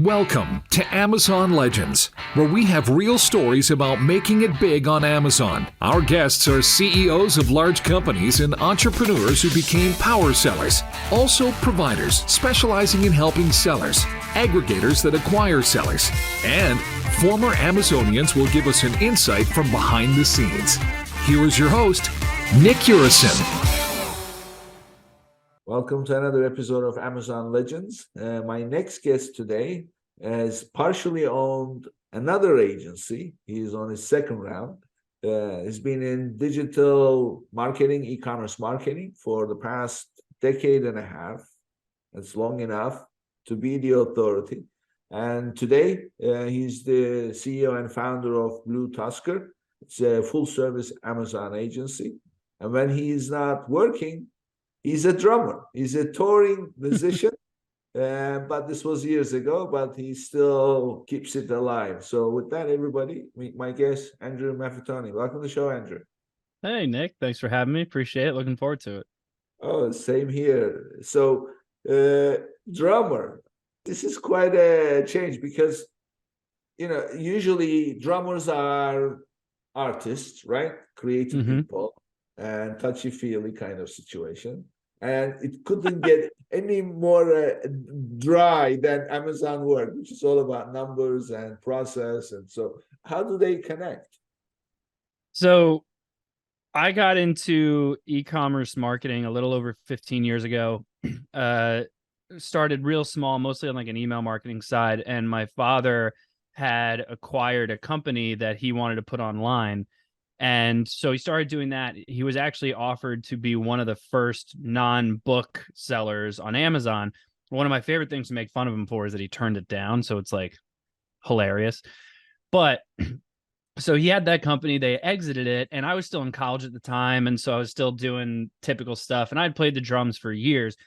Welcome to Amazon Legends, where we have real stories about making it big on Amazon. Our guests are CEOs of large companies and entrepreneurs who became power sellers, also providers specializing in helping sellers, aggregators that acquire sellers, and former Amazonians will give us an insight from behind the scenes. Here is your host, Nick Urison. Welcome to another episode of Amazon Legends. My next guest today has partially owned another agency. He's on his second round. He's been in digital marketing, e-commerce marketing for the past decade and a half. That's long enough to be the authority. And today, he's the CEO and founder of Blue Tusker. It's a full-service Amazon agency. And when he's not working, he's a drummer. He's a touring musician, but this was years ago, but he still keeps it alive. So with that, everybody, meet my guest, Andrew Maffettone. Welcome to the show, Andrew. Hey, Nick. Thanks for having me. Appreciate it. Looking forward to it. Oh, same here. So drummer, this is quite a change because, usually drummers are artists, right? Creative people and touchy-feely kind of situation. And it couldn't get any more dry than Amazon work, which is all about numbers and process. And so how do they connect? So I got into e-commerce marketing a little over 15 years ago. Started real small, mostly on like an email marketing side. And my father had acquired a company that he wanted to put online. And so he started doing that. He was actually offered to be one of the first non-book sellers on Amazon. One of my favorite things to make fun of him for is that he turned it down. So it's like hilarious. But so he had that company, they exited it, and I was still in college at the time. And so I was still doing typical stuff. And I'd played the drums for years.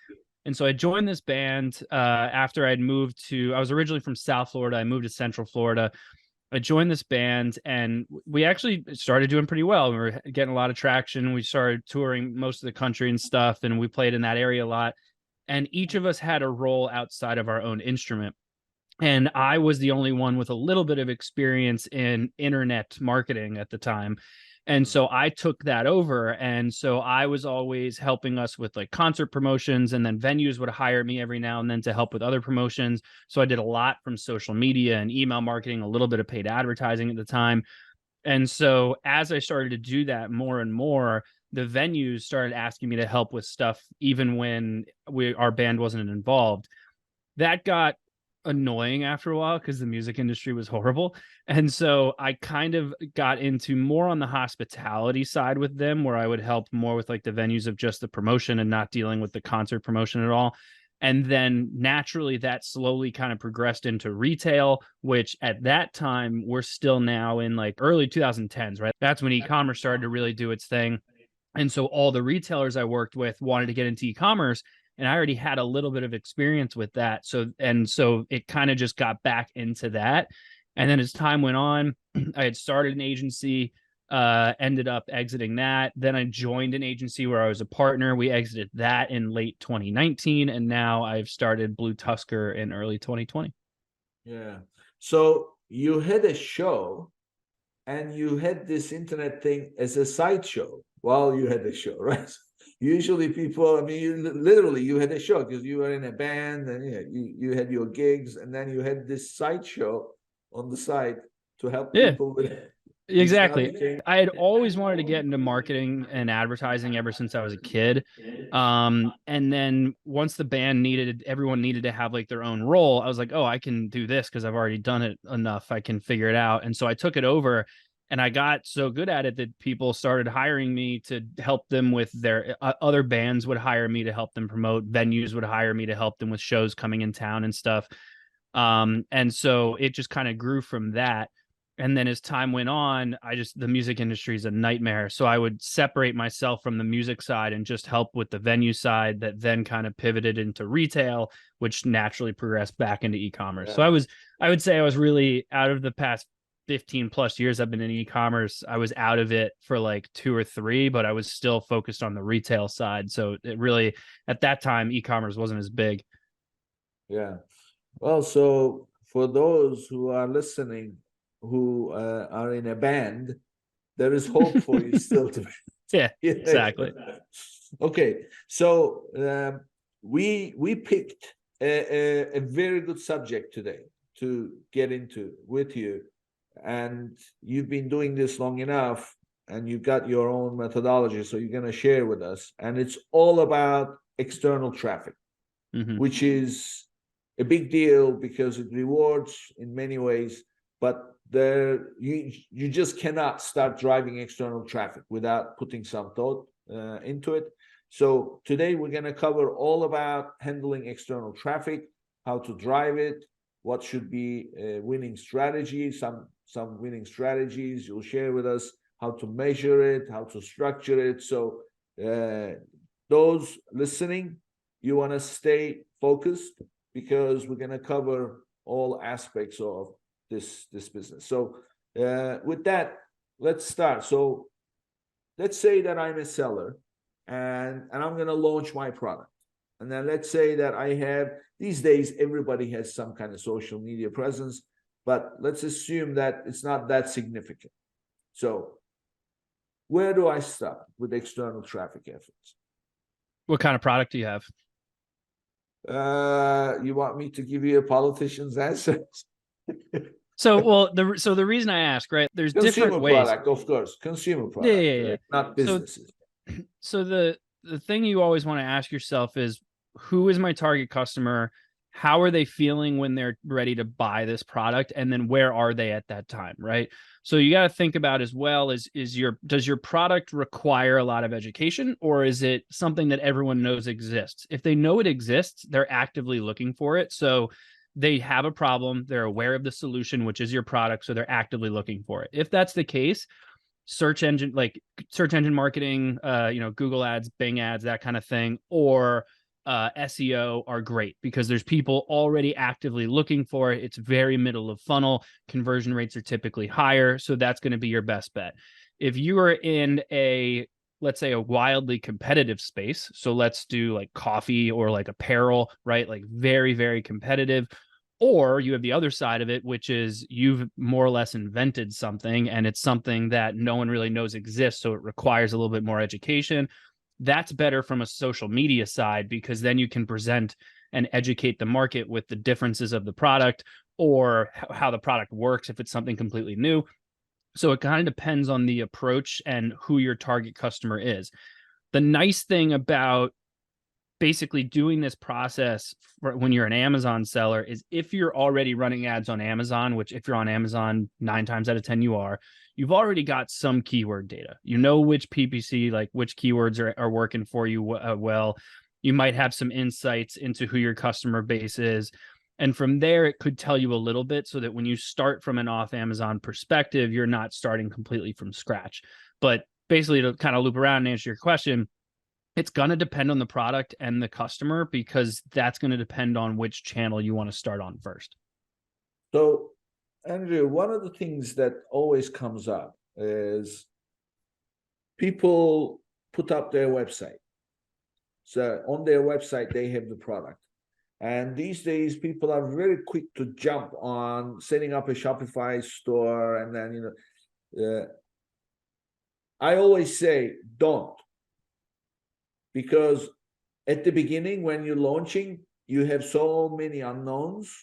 And so I joined this band after I was originally from South Florida. I moved to Central Florida. I joined this band and we actually started doing pretty well. We were getting a lot of traction. We started touring most of the country and stuff, and we played in that area a lot. And each of us had a role outside of our own instrument. And I was the only one with a little bit of experience in internet marketing at the time. And so I took that over. And so I was always helping us with like concert promotions, and then venues would hire me every now and then to help with other promotions. So I did a lot from social media and email marketing, a little bit of paid advertising at the time. And so as I started to do that more and more, the venues started asking me to help with stuff, even when our band wasn't involved. That got annoying after a while because the music industry was horrible. And so I kind of got into more on the hospitality side with them, where I would help more with like the venues of just the promotion and not dealing with the concert promotion at all. And then naturally that slowly kind of progressed into retail, which at that time we're still now in like early 2010s, right? That's when e-commerce started to really do its thing. And so all the retailers I worked with wanted to get into e-commerce, and I already had a little bit of experience with that. So it kind of just got back into that. And then as time went on, I had started an agency, ended up exiting that. Then I joined an agency where I was a partner. We exited that in late 2019. And now I've started Blue Tusker in early 2020. Yeah. So you had a show and you had this internet thing as a sideshow while you had the show, right? Usually people, you had a show because you were in a band and you had your gigs, and then you had this sideshow on the side to help people with it. Exactly. I had always wanted to get into marketing and advertising ever since I was a kid. And then once the band everyone needed to have like their own role, I was like, oh, I can do this because I've already done it enough. I can figure it out. And so I took it over. And I got so good at it that people started hiring me to help them with their other bands would hire me to help them promote. Venues would hire me to help them with shows coming in town and stuff. And so it just kind of grew from that. And then as time went on, the music industry is a nightmare. So I would separate myself from the music side and just help with the venue side, that then kind of pivoted into retail, which naturally progressed back into e-commerce. Yeah. So I would say I was really out of the past 15 plus years I've been in e-commerce. I was out of it for like 2 or 3, but I was still focused on the retail side. So it really, at that time, e-commerce wasn't as big. Yeah. Well, so for those who are listening, who are in a band, there is hope for you still to be. Yeah, exactly. Okay, so we picked a very good subject today to get into with you, and you've been doing this long enough, and you've got your own methodology, so you're going to share with us, and it's all about external traffic, which is a big deal because it rewards in many ways, but you just cannot start driving external traffic without putting some thought into it. So today we're going to cover all about handling external traffic, how to drive it, what should be a winning strategy, some winning strategies you'll share with us, how to measure it, how to structure it. So those listening, you want to stay focused because we're going to cover all aspects of this business. So with that, let's start. So let's say that I'm a seller and I'm going to launch my product. And then let's say that I have, these days, everybody has some kind of social media presence, but let's assume that it's not that significant. So where do I start with external traffic efforts? What kind of product do you have? You want me to give you a politician's answer? So, the reason I ask, right? There's Consumer different ways. product, of course, consumer product, Yeah. not businesses. So the thing you always want to ask yourself is, who is my target customer? How are they feeling when they're ready to buy this product? And then where are they at that time, right? So you got to think about as well does your product require a lot of education, or is it something that everyone knows exists? If they know it exists, they're actively looking for it. So they have a problem, they're aware of the solution, which is your product, so they're actively looking for it. If that's the case, search engine marketing, Google ads, Bing ads, that kind of thing, or SEO are great because there's people already actively looking for it. It's very middle of funnel. Conversion rates are typically higher. So that's going to be your best bet. If you are in let's say a wildly competitive space, so let's do like coffee or like apparel, right? Like very, very competitive. Or you have the other side of it, which is you've more or less invented something and it's something that no one really knows exists. So it requires a little bit more education. That's better from a social media side because then you can present and educate the market with the differences of the product or how the product works if it's something completely new. So it kind of depends on the approach and who your target customer is. The nice thing about basically doing this process when you're an Amazon seller is if you're already running ads on Amazon, which if you're on Amazon 9 times out of 10 you've already got some keyword data. You know which PPC, like which keywords are working for you well. You might have some insights into who your customer base is. And from there, it could tell you a little bit so that when you start from an off Amazon perspective, you're not starting completely from scratch. But basically, to kind of loop around and answer your question, it's going to depend on the product and the customer because that's going to depend on which channel you want to start on first. So, Andrew, one of the things that always comes up is people put up their website. So on their website, they have the product. And these days, people are very quick to jump on setting up a Shopify store. And then, I always say, don't. Because at the beginning, when you're launching, you have so many unknowns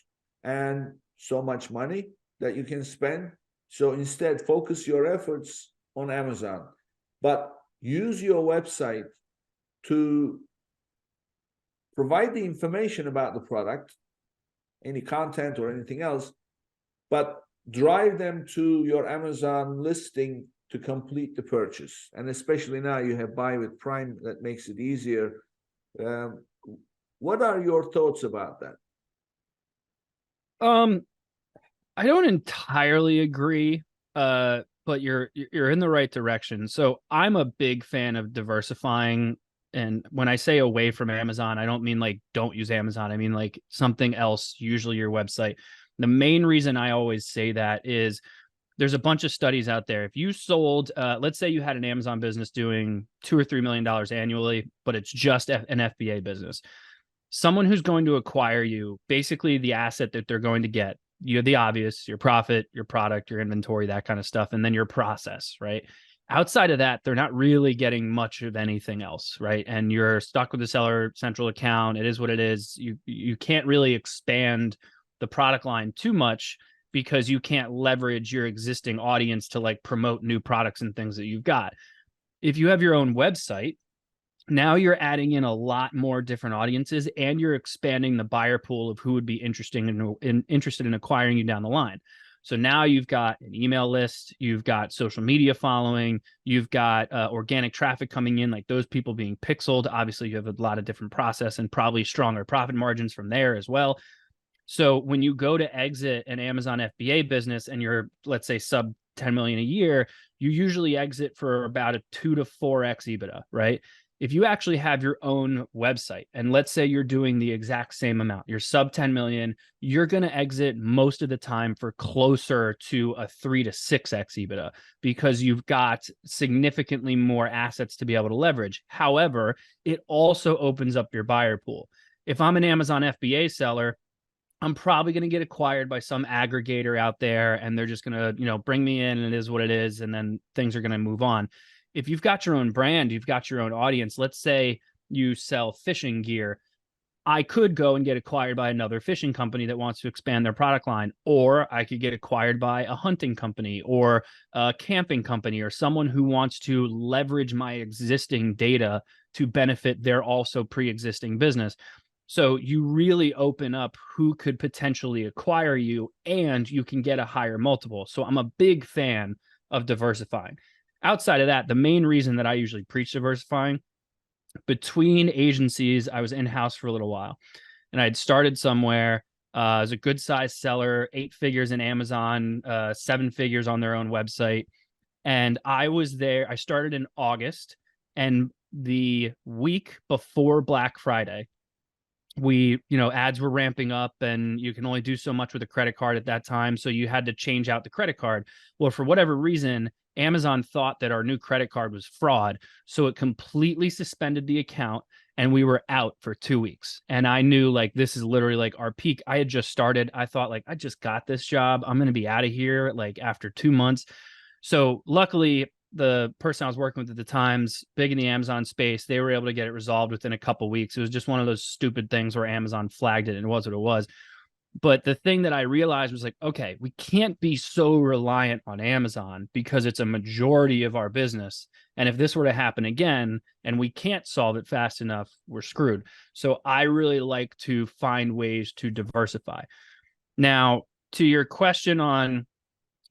and so much money that you can spend. So instead, focus your efforts on Amazon, but use your website to provide the information about the product, any content or anything else, but drive them to your Amazon listing to complete the purchase. And especially now you have Buy with Prime that makes it easier. What are your thoughts about that? I don't entirely agree, but you're in the right direction. So I'm a big fan of diversifying. And when I say away from Amazon, I don't mean like don't use Amazon. I mean like something else, usually your website. The main reason I always say that is there's a bunch of studies out there. If you sold, let's say you had an Amazon business doing $2 or $3 million annually, but it's just an FBA business. Someone who's going to acquire you, basically the asset that they're going to get you have the obvious, your profit, your product, your inventory, that kind of stuff, and then your process, right? Outside of that, they're not really getting much of anything else, right? And you're stuck with the Seller Central account. It is what it is. You can't really expand the product line too much because you can't leverage your existing audience to like promote new products and things that you've got. If you have your own website, now you're adding in a lot more different audiences, and you're expanding the buyer pool of who would be interested in acquiring you down the line. So now you've got an email list, you've got social media following, you've got organic traffic coming in, like those people being pixeled. Obviously, you have a lot of different process and probably stronger profit margins from there as well. So when you go to exit an Amazon FBA business and you're, let's say, sub 10 million a year, you usually exit for about a 2 to 4x EBITDA, right? If you actually have your own website, and let's say you're doing the exact same amount, you're sub 10 million, you're going to exit most of the time for closer to a 3 to 6x EBITDA because you've got significantly more assets to be able to leverage. However, it also opens up your buyer pool. If I'm an Amazon FBA seller, I'm probably going to get acquired by some aggregator out there, and they're just going to, bring me in, and it is what it is, and then things are going to move on. If you've got your own brand, you've got your own audience, let's say you sell fishing gear, I could go and get acquired by another fishing company that wants to expand their product line, or I could get acquired by a hunting company or a camping company or someone who wants to leverage my existing data to benefit their also pre-existing business. So you really open up who could potentially acquire you, and you can get a higher multiple. So I'm a big fan of diversifying. Outside of that, the main reason that I usually preach diversifying, between agencies, I was in-house for a little while, and I had started somewhere. I was a good size seller, 8 figures in Amazon, 7 figures on their own website. And I was there. I started in August, and the week before Black Friday, ads were ramping up, and you can only do so much with a credit card at that time. So you had to change out the credit card. Well, for whatever reason, Amazon thought that our new credit card was fraud. So it completely suspended the account, and we were out for 2 weeks. And I knew, like, this is literally like our peak. I had just started. I thought, like, I just got this job. I'm going to be out of here like after 2 months. So luckily, the person I was working with at the time's big in the Amazon space. They were able to get it resolved within a couple of weeks. It was just one of those stupid things where Amazon flagged it, and it was what it was. But the thing that I realized was like, okay, we can't be so reliant on Amazon because it's a majority of our business. And if this were to happen again and we can't solve it fast enough, we're screwed. So I really like to find ways to diversify. Now, to your question on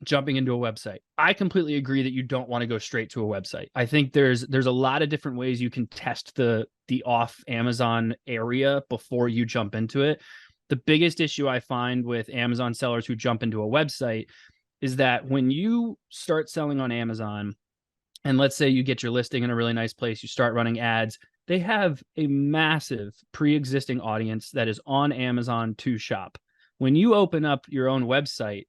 jumping into a website, I completely agree that you don't want to go straight to a website. I think there's a lot of different ways you can test the off Amazon area before you jump into it. The biggest issue I find with Amazon sellers who jump into a website is that when you start selling on Amazon, and let's say you get your listing in a really nice place, you start running ads, they have a massive pre-existing audience that is on Amazon to shop. When you open up your own website,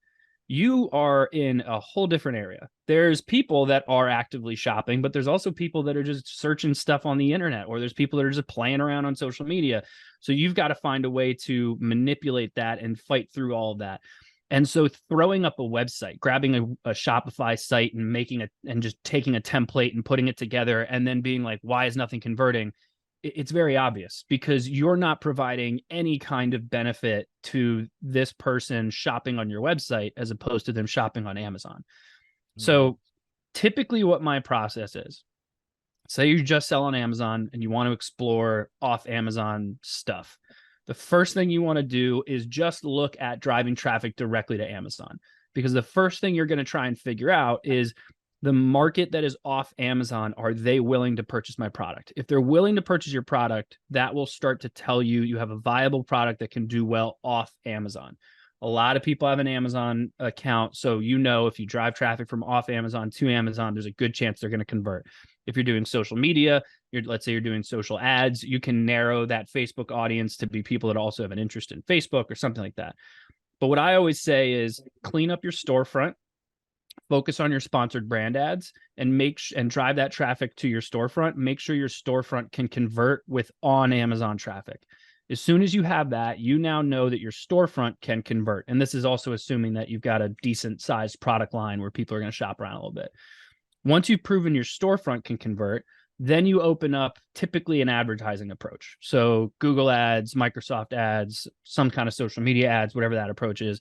you are in a whole different area. There's people that are actively shopping, but there's also people that are just searching stuff on the internet, or there's people that are just playing around on social media. So you've got to find a way to manipulate that and fight through all of that. And so throwing up a website, grabbing a Shopify site and and just taking a template and putting it together and then being like, why is nothing converting? It's very obvious because you're not providing any kind of benefit to this person shopping on your website as opposed to them shopping on Amazon. Mm-hmm. So typically what my process is, say you just sell on Amazon and you want to explore off Amazon stuff. The first thing you want to do is just look at driving traffic directly to Amazon, because the first thing you're going to try and figure out is the market that is off Amazon. Are they willing to purchase my product? If they're willing to purchase your product, that will start to tell you you have a viable product that can do well off Amazon. A lot of people have an Amazon account, so if you drive traffic from off Amazon to Amazon, there's a good chance they're going to convert. If you're doing social media, let's say you're doing social ads, you can narrow that Facebook audience to be people that also have an interest in Facebook or something like that. But what I always say is clean up your storefront, focus on your sponsored brand ads, and drive that traffic to your storefront. Make sure your storefront can convert with on Amazon traffic. As soon as you have that, you now know that your storefront can convert. And this is also assuming that you've got a decent sized product line where people are going to shop around a little bit. Once you've proven your storefront can convert, then you open up typically an advertising approach. So Google ads, Microsoft ads, some kind of social media ads, whatever that approach is.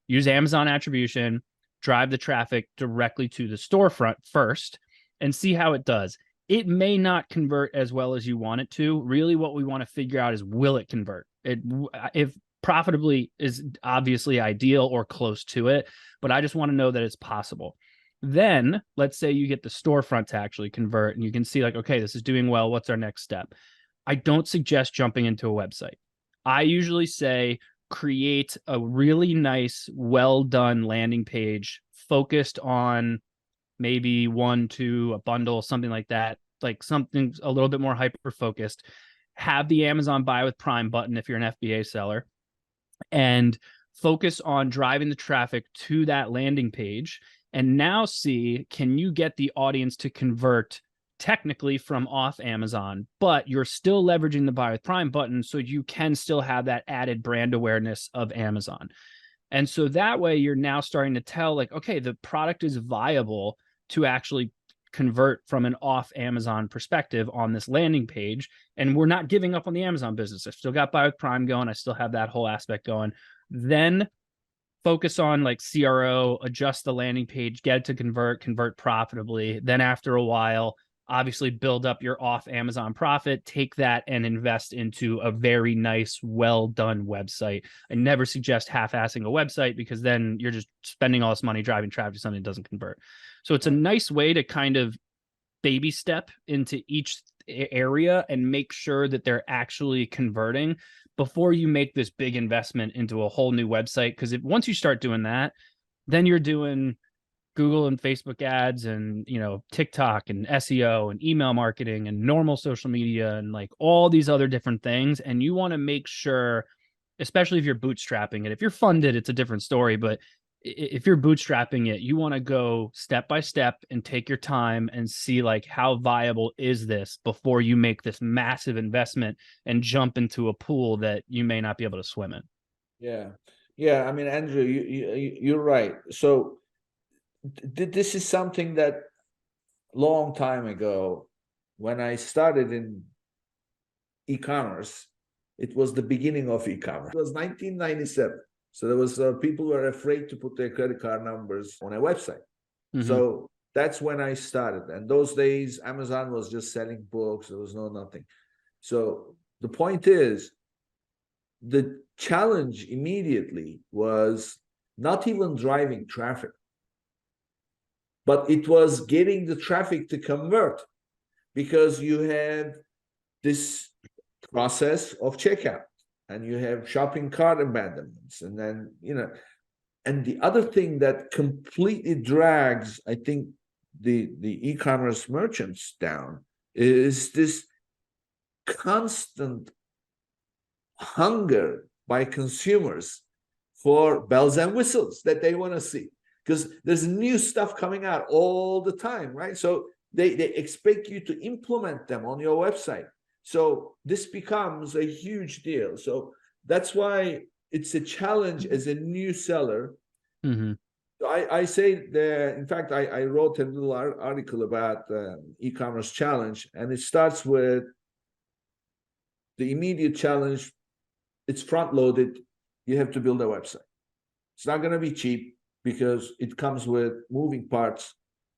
Use Amazon attribution, drive the traffic directly to the storefront first, and see how it does. It may not convert as well as you want it to. Really, what we want to figure out is, will it convert? If profitably is obviously ideal or close to it, but I just want to know that it's possible. Then let's say you get the storefront to actually convert and you can see like, okay, this is doing well. What's our next step? I don't suggest jumping into a website. I usually say create a really nice, well done landing page focused on maybe 1, 2, a bundle, something like that, like something a little bit more hyper focused. Have the Amazon buy with Prime button if you're an FBA seller, and focus on driving the traffic to that landing page. And now see, can you get the audience to convert technically from off Amazon, but you're still leveraging the buy with Prime button so you can still have that added brand awareness of Amazon. And so that way you're now starting to tell like, okay, the product is viable to actually convert from an off Amazon perspective on this landing page. And we're not giving up on the Amazon business. I've still got buy with Prime going. I still have that whole aspect going. Then focus on like CRO, adjust the landing page, get it to convert profitably. Then after a while, obviously build up your off Amazon profit, take that and invest into a very nice, well done website. I never suggest half-assing a website because then you're just spending all this money driving traffic to something that doesn't convert. So it's a nice way to kind of baby step into each area and make sure that they're actually converting before you make this big investment into a whole new website. Because if once you start doing that, then you're doing Google and Facebook ads and, you know, TikTok and SEO and email marketing and normal social media and like all these other different things. And you want to make sure, especially if you're bootstrapping it, if you're funded, it's a different story. But if you're bootstrapping it, you want to go step by step and take your time and see like how viable is this before you make this massive investment and jump into a pool that you may not be able to swim in. Yeah. I mean, Andrew, you're right. So this is something that long time ago, when I started in e-commerce, it was the beginning of e-commerce. It was 1997. So there was people were afraid to put their credit card numbers on a website. Mm-hmm. So that's when I started. And those days, Amazon was just selling books. There was nothing. So the point is, the challenge immediately was not even driving traffic, but it was getting the traffic to convert, because you have this process of checkout and you have shopping cart abandonments. And then, you know, and the other thing that completely drags, I think, the e-commerce merchants down is this constant hunger by consumers for bells and whistles that they want to see. Because there's new stuff coming out all the time, right? So they expect you to implement them on your website. So this becomes a huge deal. So that's why it's a challenge as a new seller. Mm-hmm. So I say that, in fact, I wrote a little article about e-commerce challenge, and it starts with the immediate challenge. It's front-loaded. You have to build a website. It's not going to be cheap, because it comes with moving parts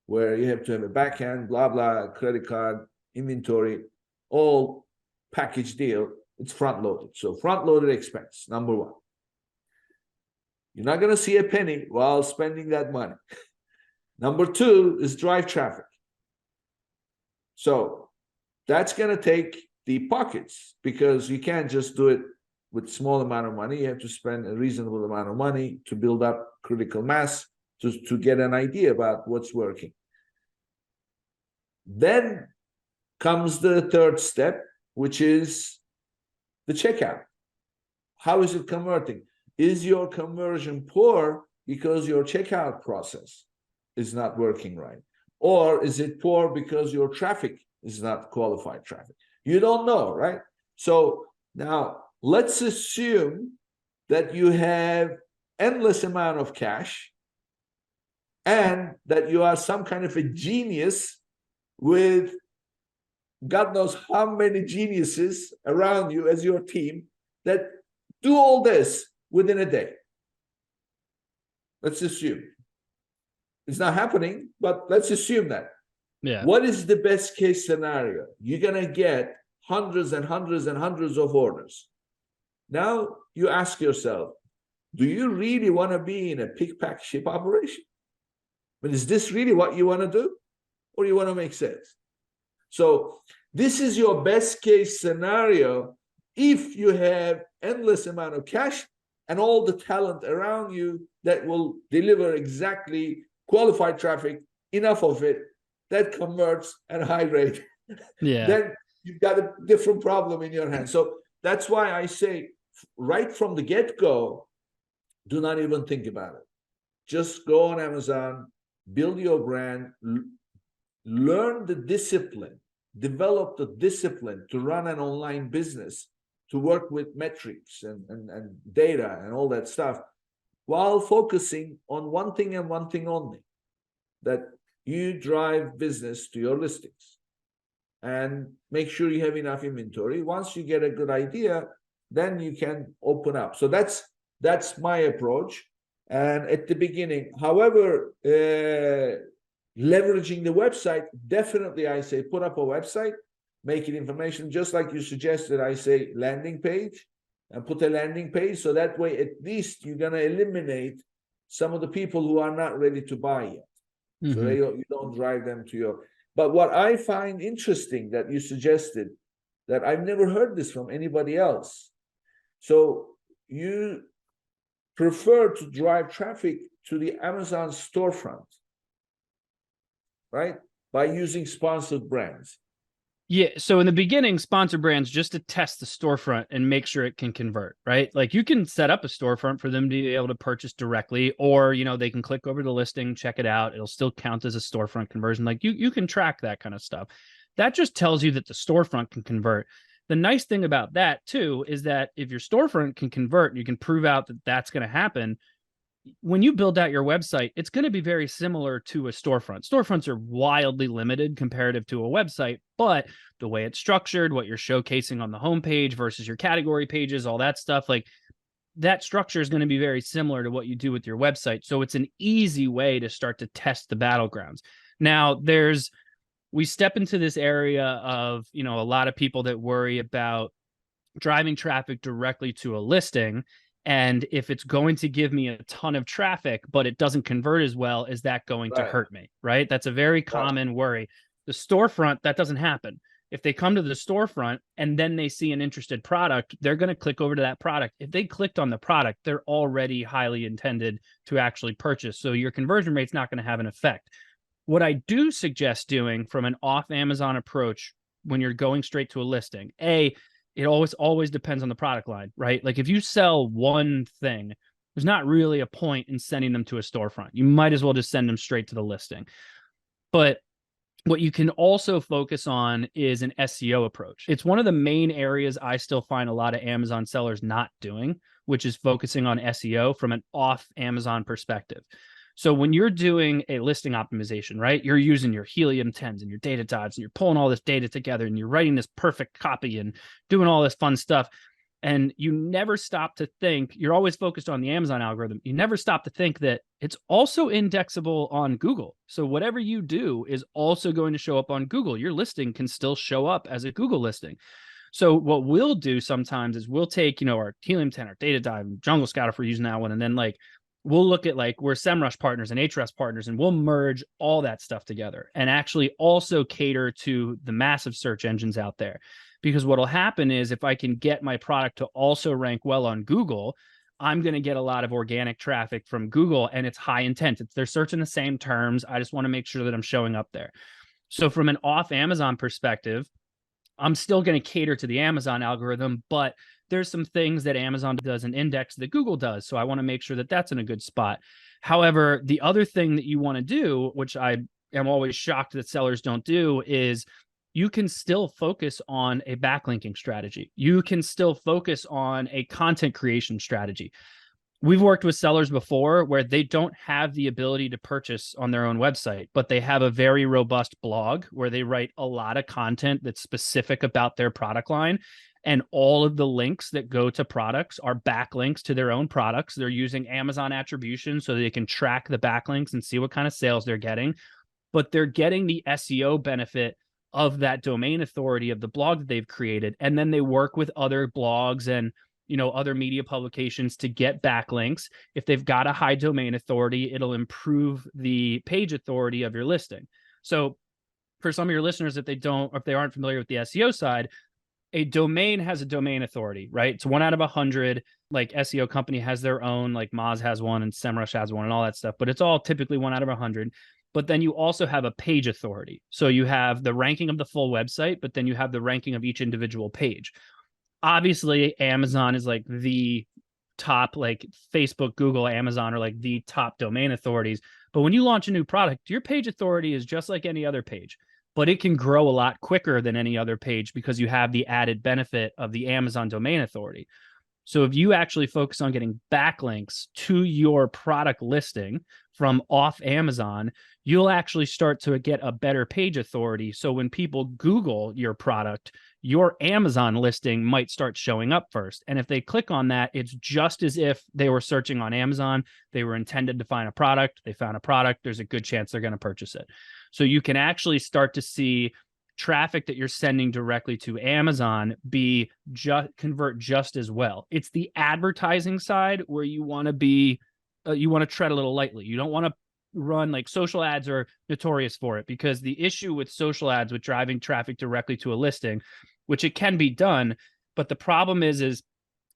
where you have to have a backend, blah, blah, credit card, inventory, all package deal. It's front-loaded. So front-loaded expense, number one. You're not going to see a penny while spending that money. Number two is drive traffic. So that's going to take deep pockets, because you can't just do it with small amount of money. You have to spend a reasonable amount of money to build up critical mass to get an idea about what's working. Then comes the third step, which is the checkout. How is it converting? Is your conversion poor because your checkout process is not working right? Or is it poor because your traffic is not qualified traffic? You don't know, right? So now let's assume that you have endless amount of cash and that you are some kind of a genius with God knows how many geniuses around you as your team that do all this within a day. Let's assume. It's not happening, but let's assume that. Yeah. What is the best case scenario? You're going to get hundreds and hundreds and hundreds of orders. Now you ask yourself, do you really want to be in a pick, pack, ship operation? I mean, is this really what you want to do? Or you want to make sales? So this is your best case scenario if you have endless amount of cash and all the talent around you that will deliver exactly qualified traffic, enough of it, that converts at a high rate. Yeah. Then you've got a different problem in your hands. So that's why I say right from the get-go, do not even think about it. Just go on Amazon, build your brand, learn the discipline, develop the discipline to run an online business, to work with metrics and data and all that stuff, while focusing on one thing and one thing only, that you drive business to your listings and make sure you have enough inventory. Once you get a good idea, then you can open up. So that's my approach. And at the beginning, however, leveraging the website, definitely I say put up a website, make it information, just like you suggested. I say landing page, and put a landing page, so that way at least you're going to eliminate some of the people who are not ready to buy yet. So you don't drive them to your. But what I find interesting that you suggested, that I've never heard this from anybody else. So you prefer to drive traffic to the Amazon storefront, right? By using sponsored brands. Yeah. So in the beginning, sponsor brands just to test the storefront and make sure it can convert, right? Like you can set up a storefront for them to be able to purchase directly, or, they can click over the listing, check it out. It'll still count as a storefront conversion. Like you can track that kind of stuff. That just tells you that the storefront can convert. The nice thing about that too, is that if your storefront can convert, you can prove out that that's going to happen. When you build out your website, it's going to be very similar to a storefront. Storefronts are wildly limited comparative to a website, but the way it's structured, what you're showcasing on the homepage versus your category pages, all that stuff, like that structure is going to be very similar to what you do with your website. So it's an easy way to start to test the battlegrounds. Now we step into this area of, a lot of people that worry about driving traffic directly to a listing. And if it's going to give me a ton of traffic, but it doesn't convert as well, is that going to hurt me? Right. That's a very common worry. The storefront, that doesn't happen. If they come to the storefront and then they see an interested product, they're going to click over to that product. If they clicked on the product, they're already highly intended to actually purchase. So your conversion rate's not going to have an effect. What I do suggest doing from an off Amazon approach when you're going straight to a listing, it always depends on the product line, right? Like if you sell one thing, there's not really a point in sending them to a storefront. You might as well just send them straight to the listing. But what you can also focus on is an SEO approach. It's one of the main areas I still find a lot of Amazon sellers not doing, which is focusing on SEO from an off Amazon perspective. So when you're doing a listing optimization, right, you're using your Helium 10s and your data dots, and you're pulling all this data together and you're writing this perfect copy and doing all this fun stuff. And you never stop to think, you're always focused on the Amazon algorithm. You never stop to think that it's also indexable on Google. So whatever you do is also going to show up on Google. Your listing can still show up as a Google listing. So what we'll do sometimes is we'll take, our Helium 10, our data dive, Jungle Scout if we're using that one, and then we'll look at we're SEMrush partners and Ahrefs partners, and we'll merge all that stuff together and actually also cater to the massive search engines out there. Because what'll happen is if I can get my product to also rank well on Google, I'm going to get a lot of organic traffic from Google, and it's high intent. They're searching the same terms. I just want to make sure that I'm showing up there. So from an off Amazon perspective, I'm still going to cater to the Amazon algorithm, but there's some things that Amazon doesn't index that Google does. So I want to make sure that that's in a good spot. However, the other thing that you want to do, which I am always shocked that sellers don't do, is you can still focus on a backlinking strategy. You can still focus on a content creation strategy. We've worked with sellers before where they don't have the ability to purchase on their own website, but they have a very robust blog where they write a lot of content that's specific about their product line. And all of the links that go to products are backlinks to their own products. They're using Amazon attribution so they can track the backlinks and see what kind of sales they're getting. But they're getting the SEO benefit of that domain authority of the blog that they've created. And then they work with other blogs and other media publications to get backlinks. If they've got a high domain authority, it'll improve the page authority of your listing. So for some of your listeners, if they aren't familiar with the SEO side, a domain has a domain authority, right? It's 1 out of 100. Like SEO company has their own, like Moz has one and SEMrush has one and all that stuff, but it's all typically 1 out of 100. But then you also have a page authority. So you have the ranking of the full website, but then you have the ranking of each individual page. Obviously, Amazon is like the top, like Facebook, Google, Amazon are like the top domain authorities. But when you launch a new product, your page authority is just like any other page, but it can grow a lot quicker than any other page because you have the added benefit of the Amazon domain authority. So if you actually focus on getting backlinks to your product listing from off Amazon, you'll actually start to get a better page authority. So when people Google your product, your Amazon listing might start showing up first. And if they click on that, it's just as if they were searching on Amazon. They were intended to find a product. They found a product. There's a good chance they're going to purchase it. So you can actually start to see traffic that you're sending directly to Amazon convert just as well. It's the advertising side where you want to be, you want to tread a little lightly. You don't want to run, like, social ads are notorious for it, because the issue with social ads, with driving traffic directly to a listing, which it can be done, but the problem is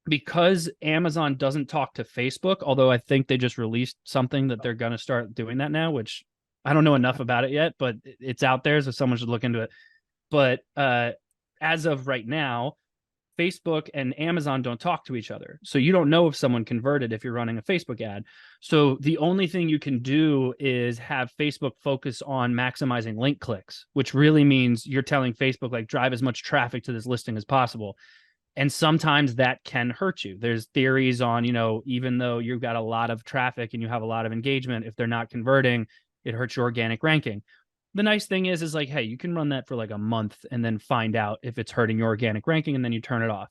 because Amazon doesn't talk to Facebook, although I think they just released something that they're going to start doing that now, which I don't know enough about it yet, but it's out there, so someone should look into it. But as of right now, Facebook and Amazon don't talk to each other. So you don't know if someone converted if you're running a Facebook ad. So the only thing you can do is have Facebook focus on maximizing link clicks, which really means you're telling Facebook, like, drive as much traffic to this listing as possible. And sometimes that can hurt you. There's theories on, even though you've got a lot of traffic and you have a lot of engagement, if they're not converting, it hurts your organic ranking. The nice thing is like, hey, you can run that for like a month and then find out if it's hurting your organic ranking, and then you turn it off.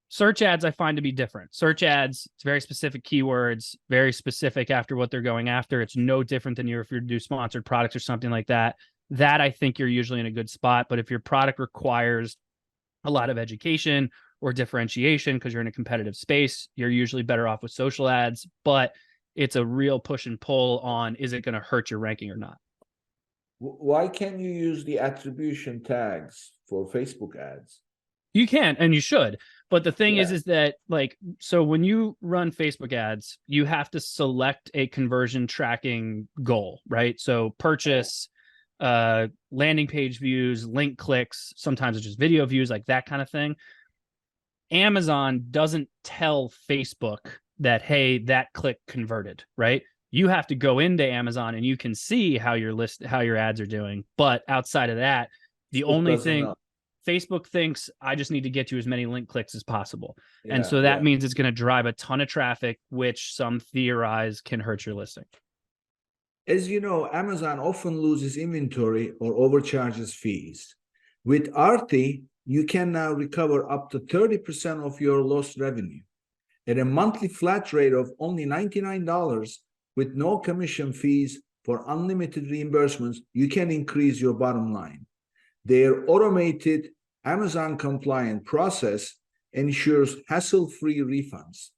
Search ads I find to be different. Search ads, it's very specific keywords, very specific after what they're going after. It's no different than if you do sponsored products or something like that. That I think you're usually in a good spot. But if your product requires a lot of education or differentiation because you're in a competitive space, you're usually better off with social ads. But it's a real push and pull on, is it going to hurt your ranking or not? Why can't you use the attribution tags for Facebook ads? You can, and you should. But the thing is that, like, so when you run Facebook ads, you have to select a conversion tracking goal, right? So purchase, landing page views, link clicks, sometimes it's just video views, like that kind of thing. Amazon doesn't tell Facebook that, hey, that click converted, right? You have to go into Amazon and you can see how your ads are doing. But outside of that, the only thing Facebook thinks, I just need to get you as many link clicks as possible. And so that means it's going to drive a ton of traffic, which some theorize can hurt your listing. As you know, Amazon often loses inventory or overcharges fees. With Arti, you can now recover up to 30% of your lost revenue. At a monthly flat rate of only $99 with no commission fees for unlimited reimbursements, you can increase your bottom line. Their automated Amazon-compliant process ensures hassle-free refunds.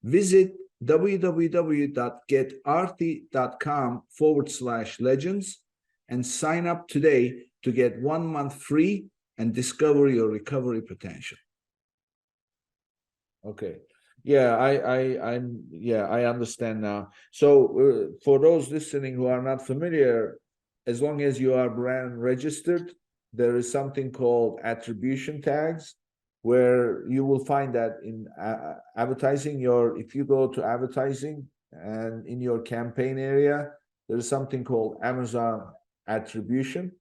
Visit www.getarti.com/legends and sign up today to get 1 month free and discover your recovery potential. Okay. Yeah, I understand now. So for those listening who are not familiar, as long as you are brand registered, there is something called attribution tags, where you will find that in advertising. If you go to advertising and in your campaign area, there is something called Amazon attribution.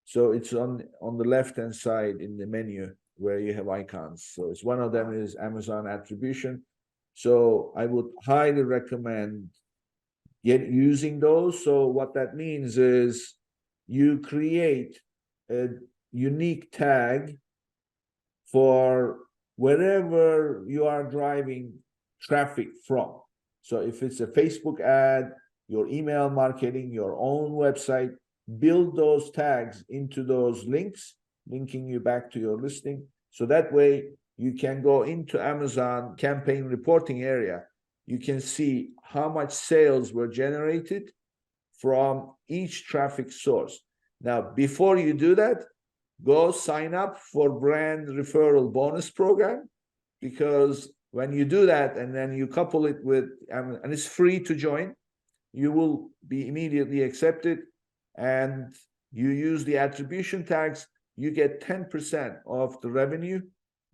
So it's on the left-hand side in the menu where you have icons. So it's one of them is Amazon attribution. So I would highly recommend using those. So what that means is you create a unique tag for wherever you are driving traffic from. So if it's a Facebook ad, your email marketing, your own website, build those tags into those links, linking you back to your listing. So that way you can go into Amazon campaign reporting area. You can see how much sales were generated from each traffic source. Now, before you do that, go sign up for brand referral bonus program, because when you do that and then you couple it with, and it's free to join, you will be immediately accepted, and you use the attribution tags, you get 10% of the revenue,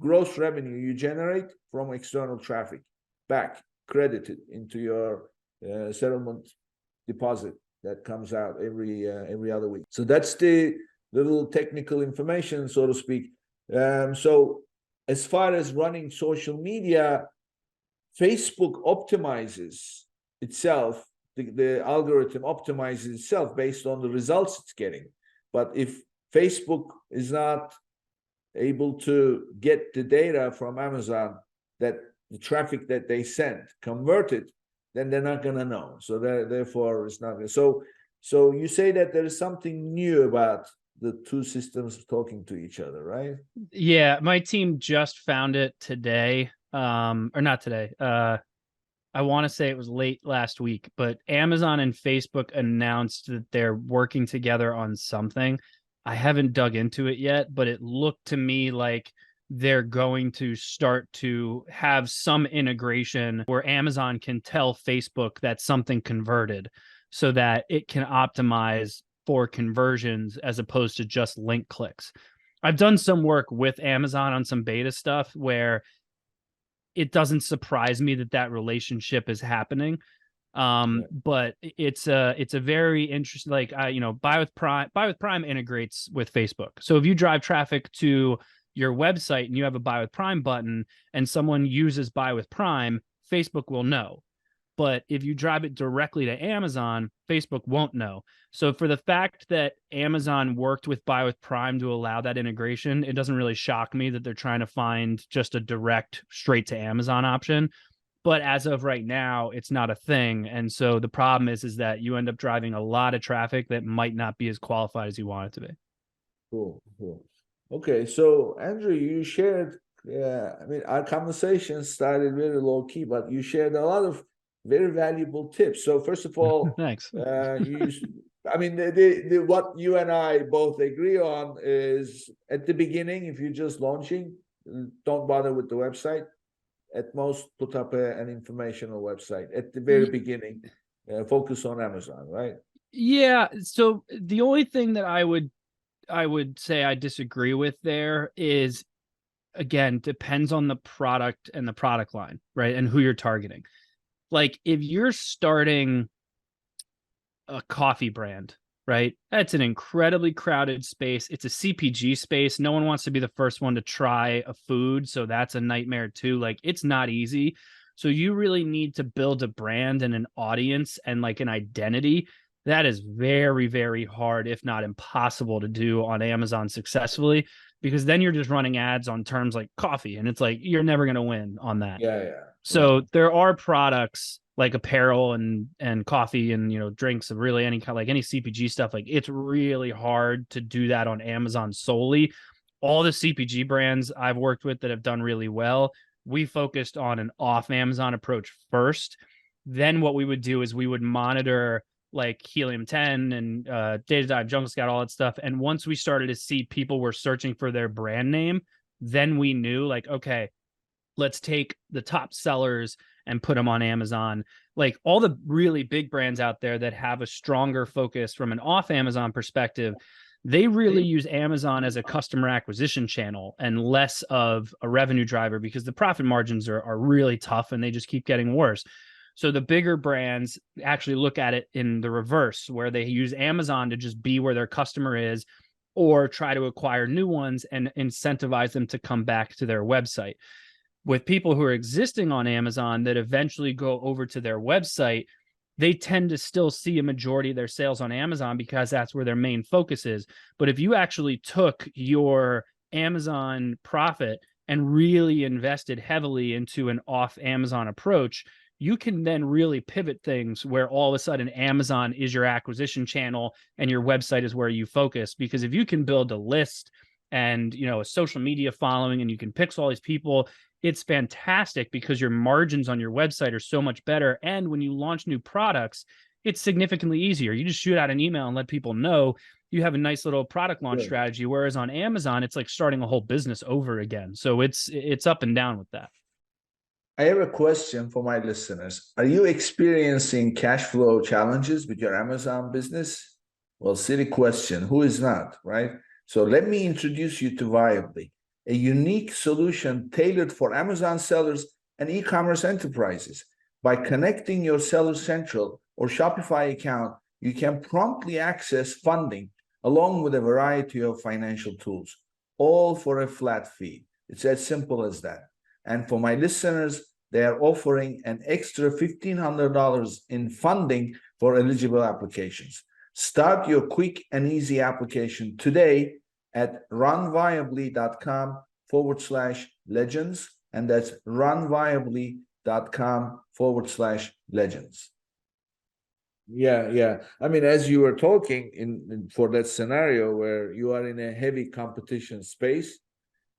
gross revenue you generate from external traffic back, credited into your settlement deposit that comes out every other week. So that's the little technical information, so to speak. So as far as running social media, Facebook optimizes itself, the algorithm optimizes itself based on the results it's getting. But if Facebook is not able to get the data from Amazon that the traffic that they sent converted, then they're not going to know. So therefore, it's not. So you say that there is something new about the two systems talking to each other, right? Yeah, my team just found it today, or not today. I want to say it was late last week, but Amazon and Facebook announced that they're working together on something. I haven't dug into it yet, but it looked to me like they're going to start to have some integration where Amazon can tell Facebook that something converted so that it can optimize for conversions as opposed to just link clicks. I've done some work with Amazon on some beta stuff where it doesn't surprise me that relationship is happening. But it's a very interesting, like, Buy with Prime integrates with Facebook. So if you drive traffic to your website and you have a Buy with Prime button and someone uses Buy with Prime, Facebook will know. But if you drive it directly to Amazon, Facebook won't know. So for the fact that Amazon worked with Buy with Prime to allow that integration, it doesn't really shock me that they're trying to find just a direct straight to Amazon option. But as of right now, it's not a thing. And so the problem is that you end up driving a lot of traffic that might not be as qualified as you want it to be. Cool. Okay, so Andrew, you shared, our conversation started very low key, but you shared a lot of very valuable tips. So first of all, thanks. What you and I both agree on is at the beginning, if you're just launching, don't bother with the website. At most, put up an informational website at the very beginning. Focus on Amazon, right? Yeah. So the only thing that I would say I disagree with there is, again, depends on the product and the product line, right? And who you're targeting. Like if you're starting a coffee brand, right? That's an incredibly crowded space. It's a CPG space. No one wants to be the first one to try a food. So that's a nightmare too. Like it's not easy. So you really need to build a brand and an audience and like an identity. That is very, very hard, if not impossible to do on Amazon successfully, because then you're just running ads on terms like coffee. And it's like, you're never going to win on that. Yeah. So there are products like apparel and coffee and, drinks of really any kind, like any CPG stuff. Like it's really hard to do that on Amazon solely. All the CPG brands I've worked with that have done really well, we focused on an off Amazon approach first. Then what we would do is we would monitor like Helium 10 and Data Dive, Jungle Scout, all that stuff. And once we started to see people were searching for their brand name, then we knew like, okay, let's take the top sellers and put them on Amazon. Like all the really big brands out there that have a stronger focus from an off Amazon perspective, they really use Amazon as a customer acquisition channel and less of a revenue driver, because the profit margins are really tough and they just keep getting worse. So the bigger brands actually look at it in the reverse, where they use Amazon to just be where their customer is. or try to acquire new ones and incentivize them to come back to their website. With people who are existing on Amazon that eventually go over to their website, they tend to still see a majority of their sales on Amazon because that's where their main focus is. But if you actually took your Amazon profit and really invested heavily into an off Amazon approach, you can then really pivot things where all of a sudden Amazon is your acquisition channel and your website is where you focus. Because if you can build a list and, you know, a social media following, and you can pixel all these people, it's fantastic because your margins on your website are so much better. And when you launch new products, it's significantly easier. You just shoot out an email and let people know you have a nice little product launch strategy. Whereas on Amazon, it's like starting a whole business over again. So it's up and down with that. I have a question for my listeners. Are you experiencing cash flow challenges with your Amazon business? Well, silly question. Who is not, right? So let me introduce you to Viably, a unique solution tailored for Amazon sellers and e-commerce enterprises. By connecting your Seller Central or Shopify account, you can promptly access funding along with a variety of financial tools, all for a flat fee. It's as simple as that. And for my listeners, they are offering an extra $1,500 in funding for eligible applications. Start your quick and easy application today at runviably.com/legends. And that's runviably.com/legends. Yeah. I mean, as you were talking for that scenario where you are in a heavy competition space,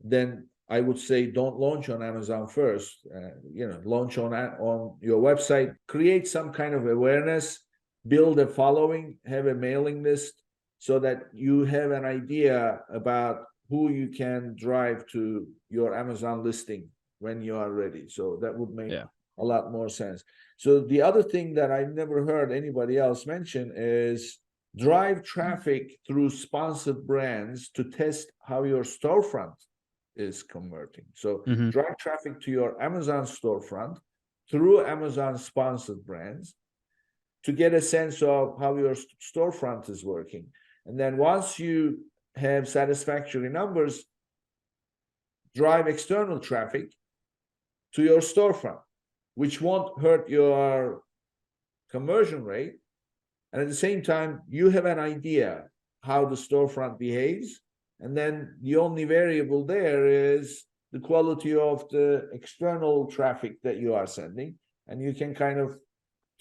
then I would say don't launch on Amazon first. Launch on your website, create some kind of awareness, build a following, have a mailing list so that you have an idea about who you can drive to your Amazon listing when you are ready. So that would make a lot more sense. So the other thing that I've never heard anybody else mention is drive traffic through sponsored brands to test how your storefront is converting. So drive traffic to your Amazon storefront through Amazon sponsored brands to get a sense of how your storefront is working. And then once you have satisfactory numbers, drive external traffic to your storefront, which won't hurt your conversion rate. And at the same time, you have an idea how the storefront behaves. And then the only variable there is the quality of the external traffic that you are sending. And you can kind of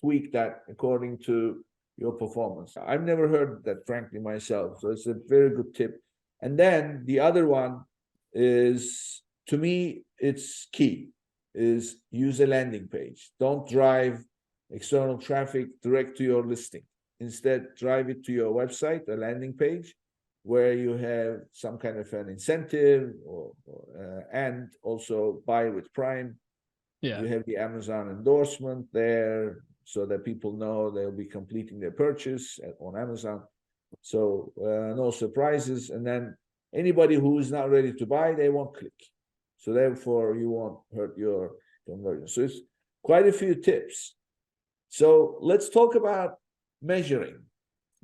tweak that according to your performance. I've never heard that, frankly, myself. So it's a very good tip. And then the other one is, to me, it's key, is use a landing page. Don't drive external traffic direct to your listing. Instead, drive it to your website, a landing page, where you have some kind of an incentive and also buy with Prime. You have the Amazon endorsement there so that people know they'll be completing their purchase on Amazon. So no surprises. And then anybody who is not ready to buy, they won't click. So therefore, you won't hurt your conversion. So it's quite a few tips. So let's talk about measuring.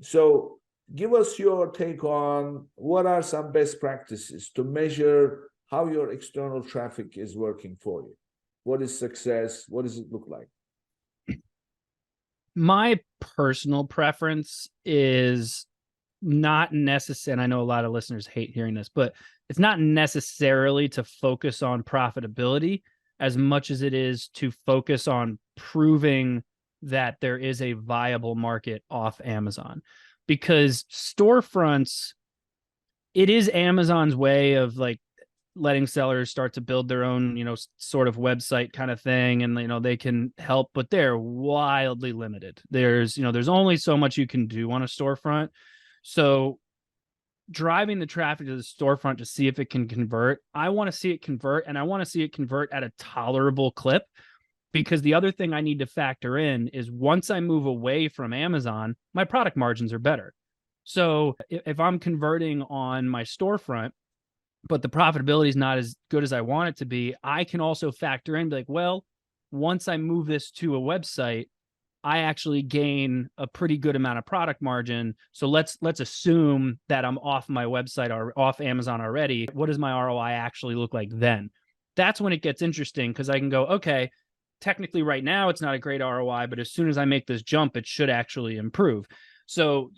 So give us your take on what are some best practices to measure how your external traffic is working for you. What is success? What does it look like? My personal preference is not necessary. And I know a lot of listeners hate hearing this, but it's not necessarily to focus on profitability as much as it is to focus on proving that there is a viable market off Amazon. Because storefronts, it is Amazon's way of like letting sellers start to build their own, sort of website kind of thing. And, they can help, but they're wildly limited. There's only so much you can do on a storefront. So driving the traffic to the storefront to see if it can convert, I want to see it convert, and I want to see it convert at a tolerable clip. Because the other thing I need to factor in is once I move away from Amazon, my product margins are better. So if I'm converting on my storefront, but the profitability is not as good as I want it to be, I can also factor in, be like, well, once I move this to a website, I actually gain a pretty good amount of product margin. So let's assume that I'm off my website or off Amazon already. What does my ROI actually look like then? That's when it gets interesting, because I can go, okay, technically right now it's not a great ROI, but as soon as I make this jump, it should actually improve. So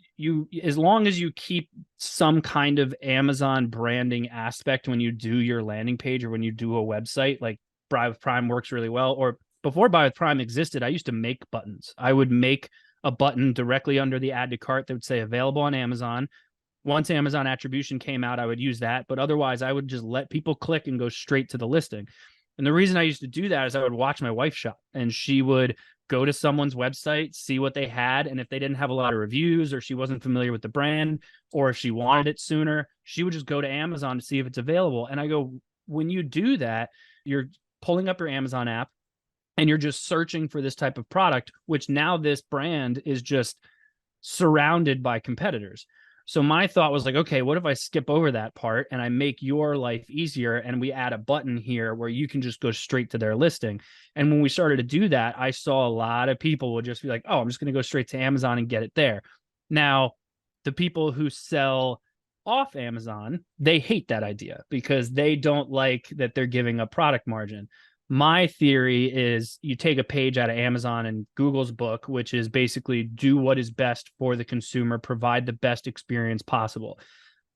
as long as you keep some kind of Amazon branding aspect when you do your landing page or when you do a website, like Buy with Prime works really well. Or before Buy with Prime existed, I used to make buttons. I would make a button directly under the add to cart that would say available on Amazon. Once Amazon attribution came out, I would use that. But otherwise, I would just let people click and go straight to the listing. And the reason I used to do that is I would watch my wife shop, and she would go to someone's website, see what they had. And if they didn't have a lot of reviews, or she wasn't familiar with the brand, or if she wanted it sooner, she would just go to Amazon to see if it's available. And I go, when you do that, you're pulling up your Amazon app and you're just searching for this type of product, which now this brand is just surrounded by competitors. So my thought was like, okay, what if I skip over that part and I make your life easier and we add a button here where you can just go straight to their listing? And when we started to do that, I saw a lot of people would just be like, oh, I'm just going to go straight to Amazon and get it there. Now, the people who sell off Amazon, they hate that idea because they don't like that they're giving up product margin. My theory is you take a page out of Amazon and Google's book, which is basically do what is best for the consumer, provide the best experience possible.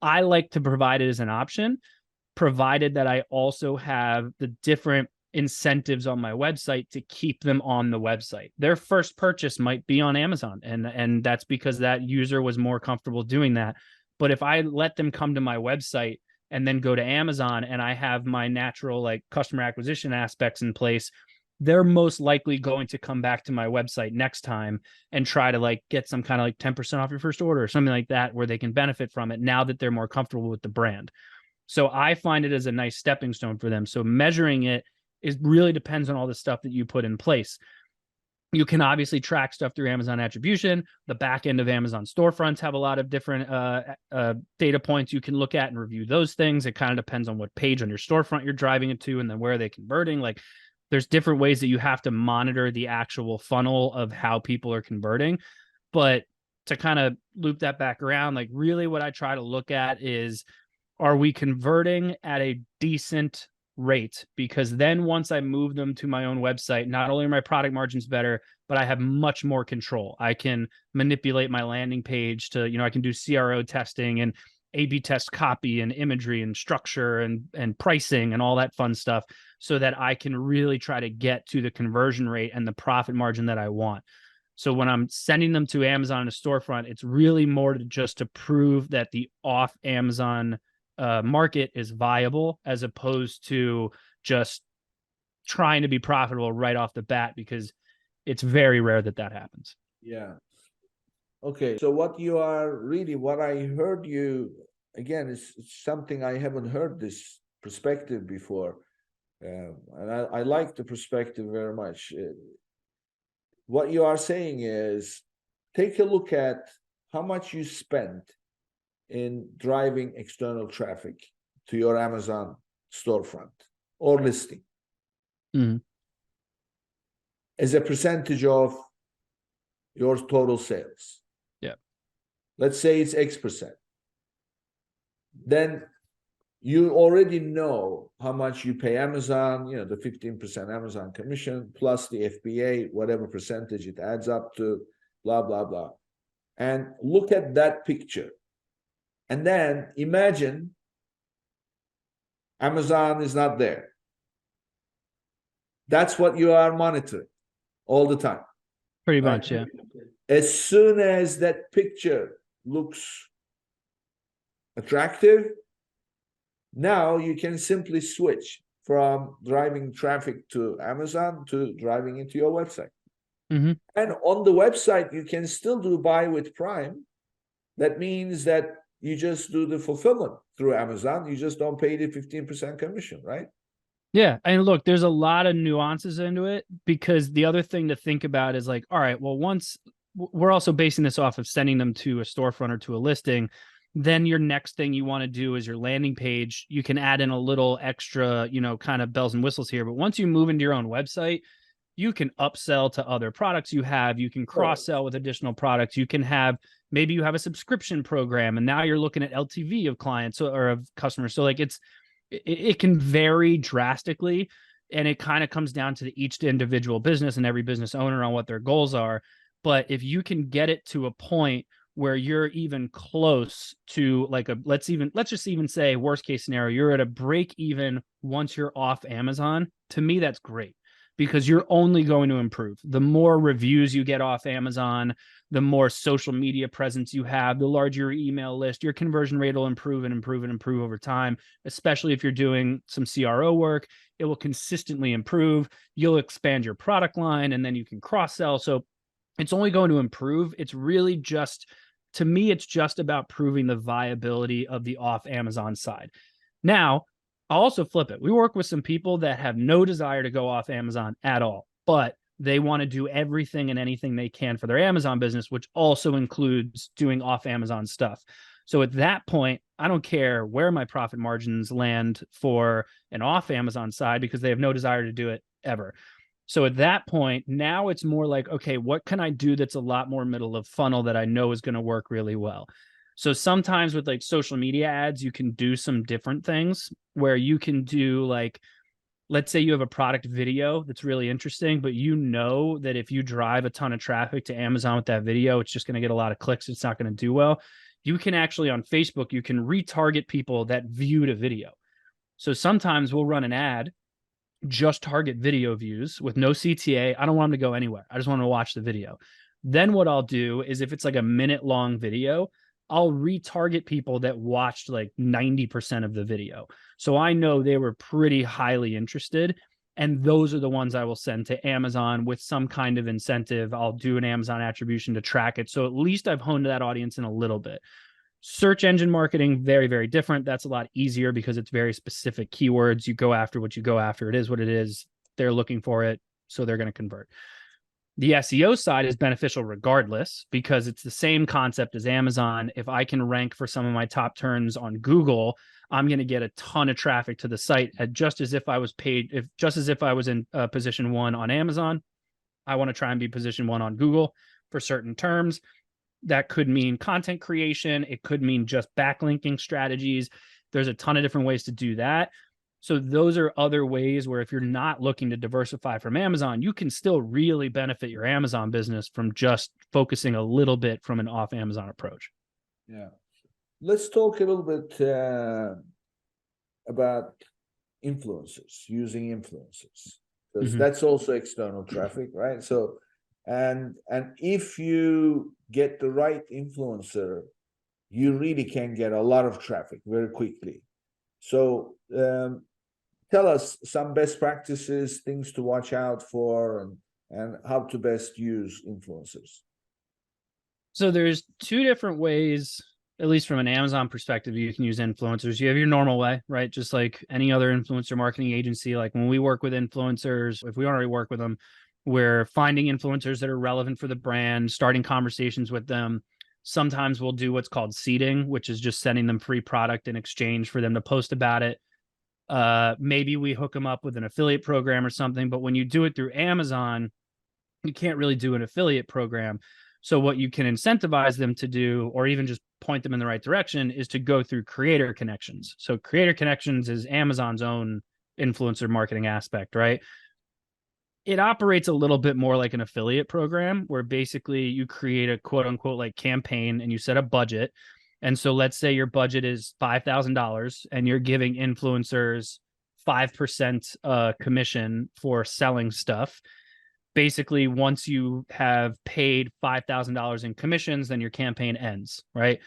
I like to provide it as an option, provided that I also have the different incentives on my website to keep them on the website. Their first purchase might be on Amazon, and that's because that user was more comfortable doing that. But if I let them come to my website and then go to Amazon and I have my natural like customer acquisition aspects in place, they're most likely going to come back to my website next time and try to like get some kind of like 10% off your first order or something like that, where they can benefit from it now that they're more comfortable with the brand. So I find it as a nice stepping stone for them. So measuring it is really depends on all the stuff that you put in place. You can obviously track stuff through Amazon attribution. The back end of Amazon storefronts have a lot of different data points you can look at and review those things. It kind of depends on what page on your storefront you're driving it to and then where they're converting. Like there's different ways that you have to monitor the actual funnel of how people are converting. But to kind of loop that back around, like really what I try to look at is, are we converting at a decent rate? Because then once I move them to my own website, not only are my product margins better, but I have much more control. I can manipulate my landing page to, I can do CRO testing and A/B test copy and imagery and structure and pricing and all that fun stuff so that I can really try to get to the conversion rate and the profit margin that I want. So when I'm sending them to Amazon in a storefront, it's really more to just to prove that the off Amazon market is viable, as opposed to just trying to be profitable right off the bat, because it's very rare that happens. Yeah. Okay. So what I heard you, again, is something I haven't heard this perspective before. And I like the perspective very much. What you are saying is take a look at how much you spent in driving external traffic to your Amazon storefront or listing as a percentage of your total sales. Yeah. Let's say it's X%. Then you already know how much you pay Amazon, the 15% Amazon commission plus the FBA, whatever percentage it adds up to, blah, blah, blah. And look at that picture. And then imagine Amazon is not there. That's what you are monitoring all the time. Pretty much, yeah. As soon as that picture looks attractive, now you can simply switch from driving traffic to Amazon to driving into your website. Mm-hmm. And on the website, you can still do Buy with Prime. That means that you just do the fulfillment through Amazon. You just don't pay the 15% commission, right? Yeah. And look, there's a lot of nuances into it, because the other thing to think about is like, all right, well, once we're also basing this off of sending them to a storefront or to a listing, then your next thing you want to do is your landing page. You can add in a little extra, kind of bells and whistles here. But once you move into your own website, you can upsell to other products you have, you can cross-sell with additional products, you can have, maybe you have a subscription program and now you're looking at LTV of clients or of customers. So like it can vary drastically, and it kind of comes down to each individual business and every business owner on what their goals are. But if you can get it to a point where you're even close to like let's just even say worst case scenario, you're at a break even once you're off Amazon, to me, that's great, because you're only going to improve. The more reviews you get off Amazon, the more social media presence you have, the larger your email list, your conversion rate will improve and improve and improve over time, especially if you're doing some CRO work. It will consistently improve. You'll expand your product line, and then you can cross-sell. So it's only going to improve. It's really just, to me, it's just about proving the viability of the off Amazon side. Now, I'll also flip it. We work with some people that have no desire to go off Amazon at all, but they want to do everything and anything they can for their Amazon business, which also includes doing off Amazon stuff. So at that point, I don't care where my profit margins land for an off Amazon side, because they have no desire to do it ever. So at that point, now it's more like, okay, what can I do that's a lot more middle of funnel that I know is going to work really well? So sometimes with like social media ads, you can do some different things where you can do like, let's say you have a product video that's really interesting, but you know that if you drive a ton of traffic to Amazon with that video, it's just going to get a lot of clicks. It's not going to do well. You can actually, on Facebook, you can retarget people that viewed a video. So sometimes we'll run an ad, just target video views with no CTA. I don't want them to go anywhere. I just want them to watch the video. Then what I'll do is, if it's like a minute long video, I'll retarget people that watched like 90% of the video. So I know they were pretty highly interested. And those are the ones I will send to Amazon with some kind of incentive. I'll do an Amazon attribution to track it. So at least I've honed that audience in a little bit. Search engine marketing, very, very different. That's a lot easier because it's very specific keywords. You go after what you go after. It is what it is. They're looking for it, so they're going to convert. The SEO side is beneficial regardless, because it's the same concept as Amazon. If I can rank for some of my top terms on Google, I'm going to get a ton of traffic to the site, just as if I was paid, just as if I was in position 1 on Amazon. I want to try and be position 1 on Google for certain terms. That could mean content creation. It could mean just backlinking strategies. There's a ton of different ways to do that. So those are other ways where if you're not looking to diversify from Amazon, you can still really benefit your Amazon business from just focusing a little bit from an off Amazon approach. Yeah. Let's talk a little bit about influencers, using influencers, because that's also external traffic, right? So, and if you get the right influencer, you really can get a lot of traffic very quickly. So tell us some best practices, things to watch out for, and how to best use influencers. So there's 2 different ways, at least from an Amazon perspective, you can use influencers. You have your normal way, right? Just like any other influencer marketing agency. Like when we work with influencers, if we already work with them, we're finding influencers that are relevant for the brand, starting conversations with them. Sometimes we'll do what's called seeding, which is just sending them free product in exchange for them to post about it. Maybe we hook them up with an affiliate program or something, but when you do it through Amazon, you can't really do an affiliate program. So what you can incentivize them to do, or even just point them in the right direction, is to go through creator connections. So creator connections is Amazon's own influencer marketing aspect, right? It operates a little bit more like an affiliate program, where basically you create a quote unquote like campaign and you set a budget. And so let's say your budget is $5,000 and you're giving influencers 5% commission for selling stuff. Basically, once you have paid $5,000 in commissions, then your campaign ends, right?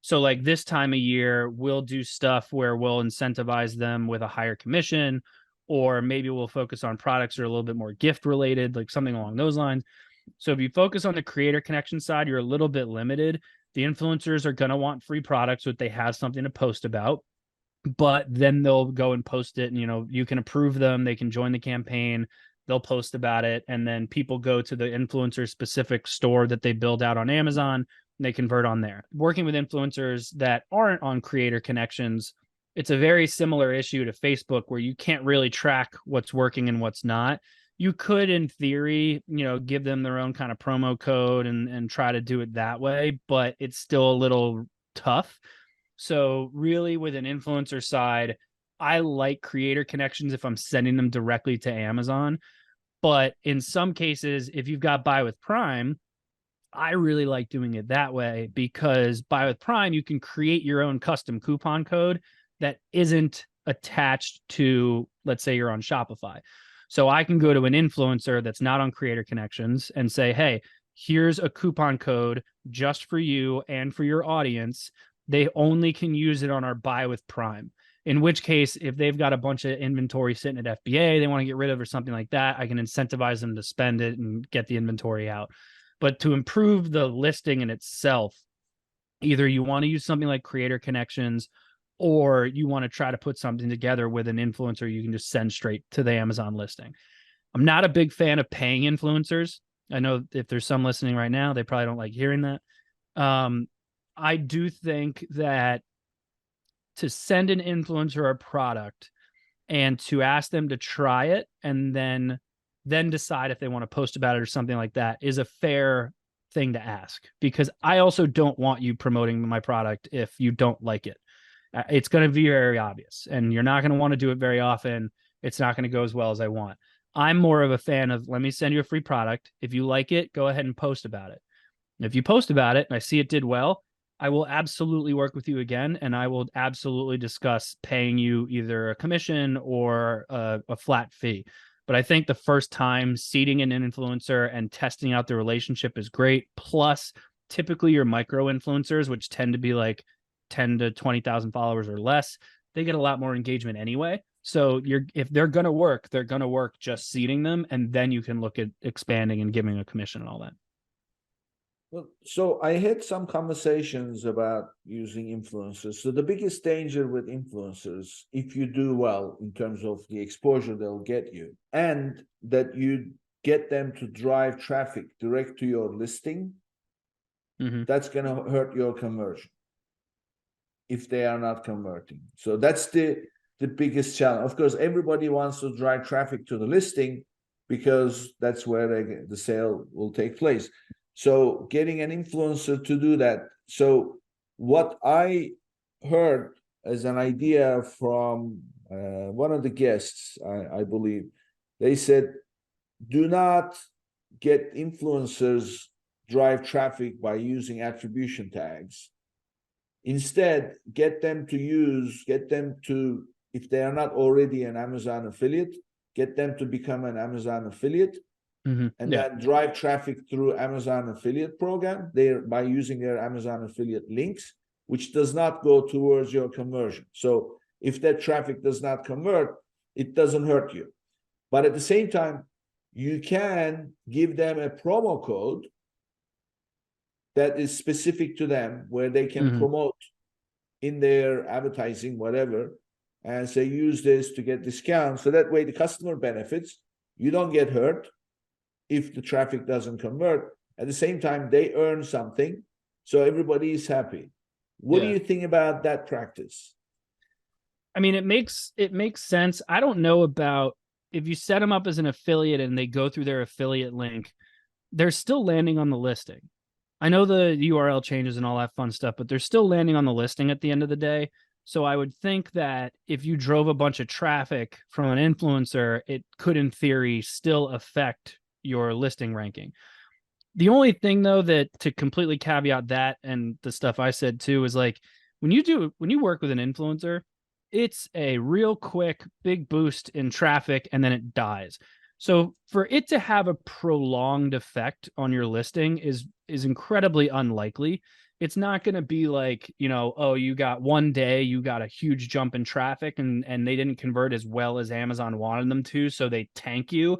So like this time of year, we'll do stuff where we'll incentivize them with a higher commission, or maybe we'll focus on products that are a little bit more gift related, like something along those lines. So if you focus on the creator connection side, you're a little bit limited. The influencers are going to want free products so that they have something to post about, but then they'll go and post it, and you can approve them. They can join the campaign. They'll post about it. And then people go to the influencer specific store that they build out on Amazon, and they convert on there. Working with influencers that aren't on creator connections, it's a very similar issue to Facebook, where you can't really track what's working and what's not. You could, in theory, give them their own kind of promo code and try to do it that way, but it's still a little tough. So really with an influencer side, I like creator connections if I'm sending them directly to Amazon. But in some cases, if you've got Buy with Prime, I really like doing it that way, because Buy with Prime, you can create your own custom coupon code that isn't attached to, let's say you're on Shopify. So I can go to an influencer that's not on Creator Connections and say, hey, here's a coupon code just for you and for your audience. They only can use it on our Buy with Prime. In which case, if they've got a bunch of inventory sitting at FBA they want to get rid of or something like that, I can incentivize them to spend it and get the inventory out. But to improve the listing in itself, either you want to use something like Creator Connections, or you want to try to put something together with an influencer you can just send straight to the Amazon listing. I'm not a big fan of paying influencers. I know if there's some listening right now, they probably don't like hearing that. I do think that to send an influencer a product and to ask them to try it and then decide if they want to post about it or something like that is a fair thing to ask, because I also don't want you promoting my product if you don't like it. It's going to be very obvious, and you're not going to want to do it very often. It's not going to go as well as I want. I'm more of a fan of, let me send you a free product. If you like it, go ahead and post about it. And if you post about it and I see it did well, I will absolutely work with you again, and I will absolutely discuss paying you either a commission or a flat fee. But I think the first time seeding an influencer and testing out the relationship is great. Plus, typically your micro influencers, which tend to be like 10 to 20,000 followers or less, they get a lot more engagement anyway. So if they're going to work, they're going to work just seeding them. And then you can look at expanding and giving a commission and all that. Well, so I had some conversations about using influencers. So the biggest danger with influencers, if you do well in terms of the exposure they'll get you, and that you get them to drive traffic direct to your listing, that's going to hurt your conversion if they are not converting. So that's the biggest challenge. Of course, everybody wants to drive traffic to the listing because that's where the sale will take place. So getting an influencer to do that. So what I heard as an idea from one of the guests, I believe, they said, do not get influencers drive traffic by using attribution tags. Instead, get them to, if they are not already an Amazon affiliate, get them to become an Amazon affiliate. And then drive traffic through Amazon affiliate program by using their Amazon affiliate links, which does not go towards your conversion. So if that traffic does not convert, it doesn't hurt you. But at the same time, you can give them a promo code that is specific to them, where they can promote in their advertising, whatever, and say, use this to get discounts. So that way the customer benefits, you don't get hurt if the traffic doesn't convert. At the same time, they earn something, so everybody is happy. What do you think about that practice? I mean, it makes sense. I don't know about if you set them up as an affiliate and they go through their affiliate link, they're still landing on the listing. I know the URL changes and all that fun stuff, but they're still landing on the listing at the end of the day. So I would think that if you drove a bunch of traffic from an influencer, it could, in theory, still affect your listing ranking. The only thing, though, that to completely caveat that and the stuff I said too is, like, when you work with an influencer, it's a real quick big boost in traffic and then it dies. So for it to have a prolonged effect on your listing is incredibly unlikely. It's not going to be like, oh, you got one day, you got a huge jump in traffic and they didn't convert as well as Amazon wanted them to, so they tank you.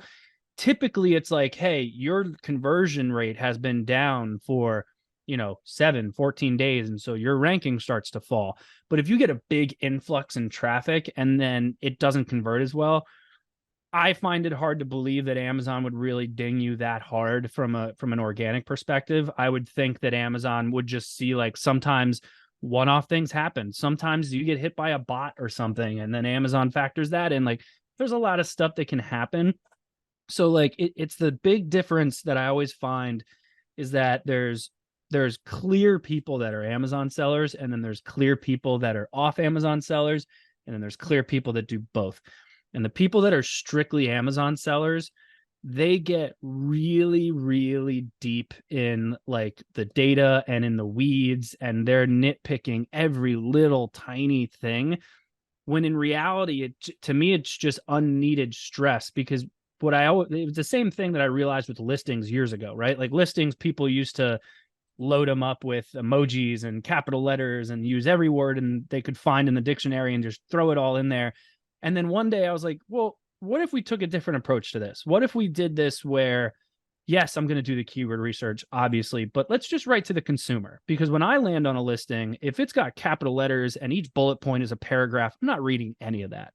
Typically it's like, hey, your conversion rate has been down for 14 days, and so your ranking starts to fall. But if you get a big influx in traffic and then it doesn't convert as well, I find it hard to believe that Amazon would really ding you that hard from an organic perspective. I would think that Amazon would just see, like, sometimes one-off things happen. Sometimes you get hit by a bot or something, and then Amazon factors that in. Like, there's a lot of stuff that can happen. So like it's the big difference that I always find is that there's clear people that are Amazon sellers, and then there's clear people that are off Amazon sellers, and then there's clear people that do both. And the people that are strictly Amazon sellers, they get really, really deep in like the data and in the weeds, and they're nitpicking every little tiny thing. When in reality, to me, it's just unneeded stress, because it was the same thing that I realized with listings years ago, right? Like listings, people used to load them up with emojis and capital letters and use every word and they could find in the dictionary and just throw it all in there. And then one day I was like, well, what if we took a different approach to this? What if we did this where, yes, I'm going to do the keyword research, obviously, but let's just write to the consumer. Because when I land on a listing, if it's got capital letters and each bullet point is a paragraph, I'm not reading any of that.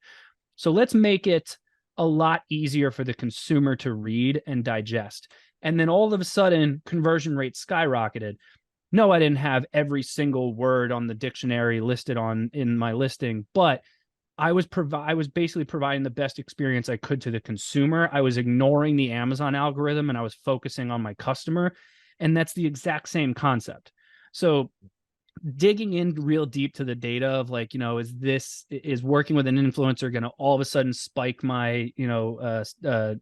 So let's make it a lot easier for the consumer to read and digest. And then all of a sudden, conversion rates skyrocketed. No, I didn't have every single word on the dictionary listed in my listing, but I was basically providing the best experience I could to the consumer. I was ignoring the Amazon algorithm and I was focusing on my customer. And that's the exact same concept. So digging in real deep to the data of like, is working with an influencer going to all of a sudden spike my,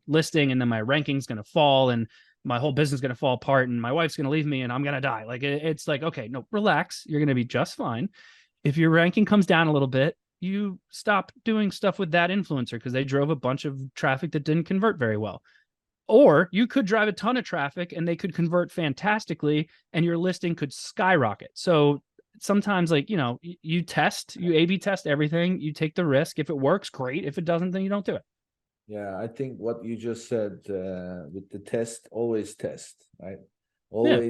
listing, and then my ranking's going to fall and my whole business is going to fall apart and my wife's going to leave me and I'm going to die. Like it's like, okay, no, relax. You're going to be just fine. If your ranking comes down a little bit, you stop doing stuff with that influencer because they drove a bunch of traffic that didn't convert very well. Or you could drive a ton of traffic and they could convert fantastically and your listing could skyrocket. So sometimes, like, you A/B test everything, you take the risk. If it works, great. If it doesn't, then you don't do it. Yeah, I think what you just said with the test, always test, right? Yeah.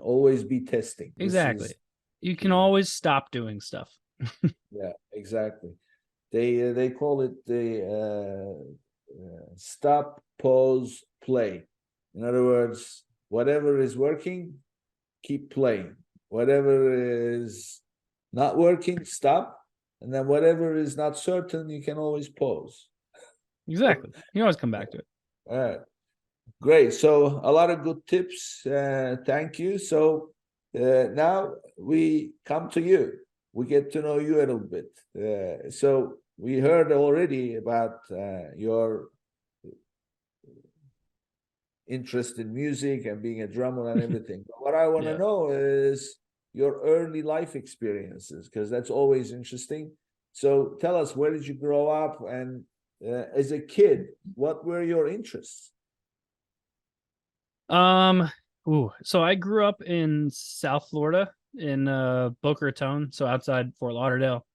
Always be testing. Exactly. You can always stop doing stuff. Yeah, exactly. They call it the stop, pause, play. In other words, whatever is working, keep playing. Whatever is not working, stop. And then whatever is not certain, you can always pause. Exactly. You always come back to it. All right. Great. So a lot of good tips. Thank you. So now we come to you. We get to know you a little bit. So we heard already about your interest in music and being a drummer and everything. But what I want to know is your early life experiences, because that's always interesting. So tell us, where did you grow up? And as a kid, what were your interests? So I grew up in South Florida in Boca Raton, so outside Fort Lauderdale.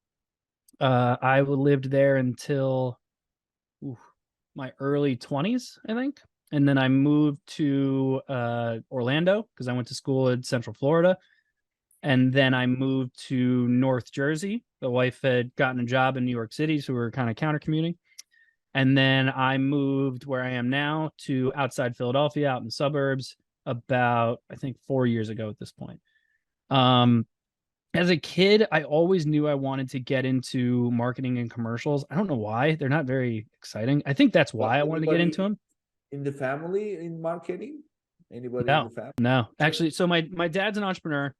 I lived there until my early 20s, I think. And then I moved to Orlando because I went to school in Central Florida. And then I moved to North Jersey. The wife had gotten a job in New York City, so we were kind of counter commuting. And then I moved where I am now to outside Philadelphia, out in the suburbs, about, I think, 4 years ago at this point. As a kid, I always knew I wanted to get into marketing and commercials. I don't know why. They're not very exciting. I think that's why I wanted to get into them. In the family in marketing? Anybody No, in the family? no. Actually, so my dad's an entrepreneur.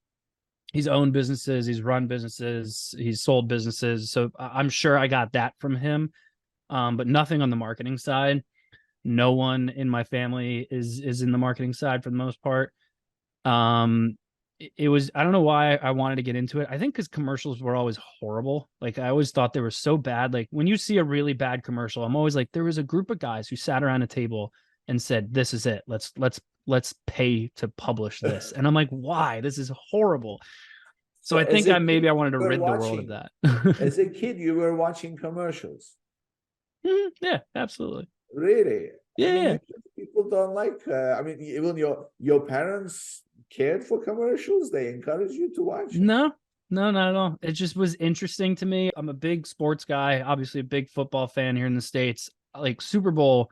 He's owned businesses, he's run businesses, he's sold businesses. So I'm sure I got that from him. But nothing on the marketing side. No one in my family is in the marketing side for the most part. It was, I don't know why I wanted to get into it. I think because commercials were always horrible. Like I always thought they were so bad. Like when you see a really bad commercial, I'm always like, there was a group of guys who sat around a table and said, "This is it. Let's pay to publish this." And I'm like, why? This is horrible. So I think I wanted to rid the world of that. As a kid, you were watching commercials. Yeah, absolutely. Really? Yeah. I mean, people don't like. I mean, even your parents cared for commercials. They encouraged you to watch. No, not at all. It just was interesting to me. I'm a big sports guy, obviously a big football fan here in the States. Like Super Bowl,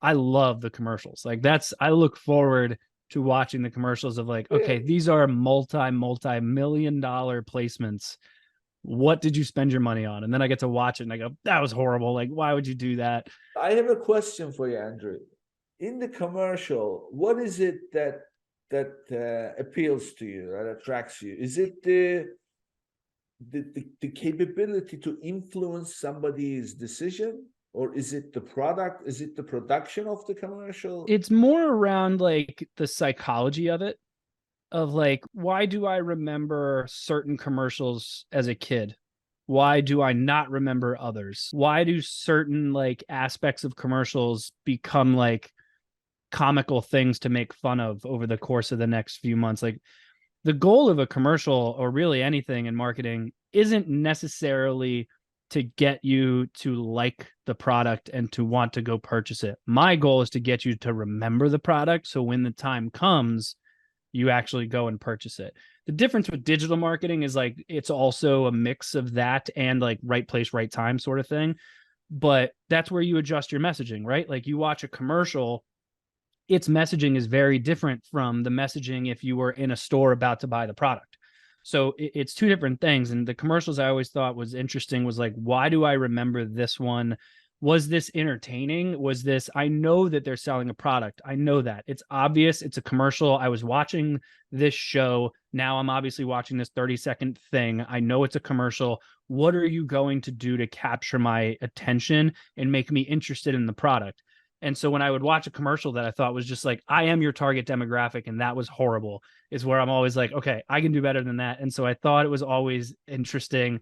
I love the commercials. Like I look forward to watching the commercials of like, okay, these are multi-million-dollar placements what did you spend your money on? And then I get to watch it and I go, that was horrible. Like, why would you do that? I have a question for you, Andrew. In the commercial, what is it that appeals to you, that attracts you? Is it the capability to influence somebody's decision, or is it the product? Is it the production of the commercial? It's more around like the psychology of it, of like, why do I remember certain commercials as a kid? Why do I not remember others? Why do certain like aspects of commercials become like comical things to make fun of over the course of the next few months? Like, the goal of a commercial, or really anything in marketing, isn't necessarily to get you to like the product and to want to go purchase it. My goal is to get you to remember the product, so when the time comes, you actually go and purchase it. The difference with digital marketing is like, it's also a mix of that and like right place, right time sort of thing. But that's where you adjust your messaging, right? Like, you watch a commercial, its messaging is very different from the messaging if you were in a store about to buy the product. So it's two different things. And the commercials I always thought was interesting was like, why do I remember this one? Was this entertaining? Was this, I know that they're selling a product. I know that. It's obvious. It's a commercial. I was watching this show. Now I'm obviously watching this 30-second thing. I know it's a commercial. What are you going to do to capture my attention and make me interested in the product? And so when I would watch a commercial that I thought was just like, I am your target demographic, and that was horrible, is where I'm always like, okay, I can do better than that. And so I thought it was always interesting.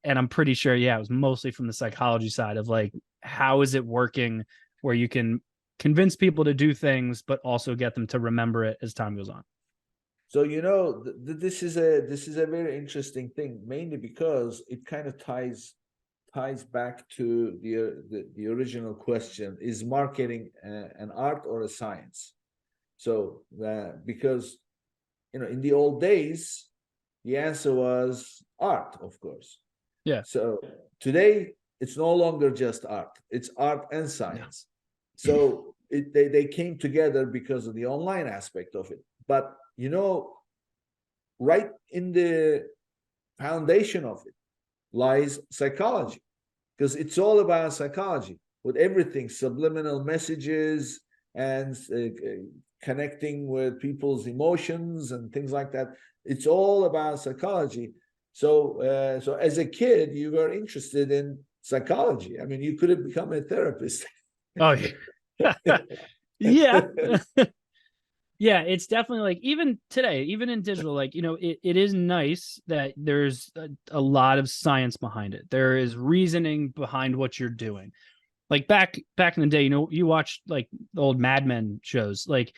And I'm pretty sure, yeah, it was mostly from the psychology side of like, how is it working where you can convince people to do things, but also get them to remember it as time goes on. So this is a very interesting thing, mainly because it kind of ties back to the original question: is marketing an art or a science? So because in the old days, the answer was art, of course. Yeah. So today it's no longer just art; it's art and science. Yeah. So they came together because of the online aspect of it. But right in the foundation of it lies psychology, because it's all about psychology with everything, subliminal messages and connecting with people's emotions and things like that. It's all about psychology. So as a kid, you were interested in psychology. I mean, you could have become a therapist. Oh, yeah. Yeah. Yeah, it's definitely like, even today, even in digital, like, it is nice that there's a lot of science behind it. There is reasoning behind what you're doing. Like back in the day, you watched like the old Mad Men shows. Like,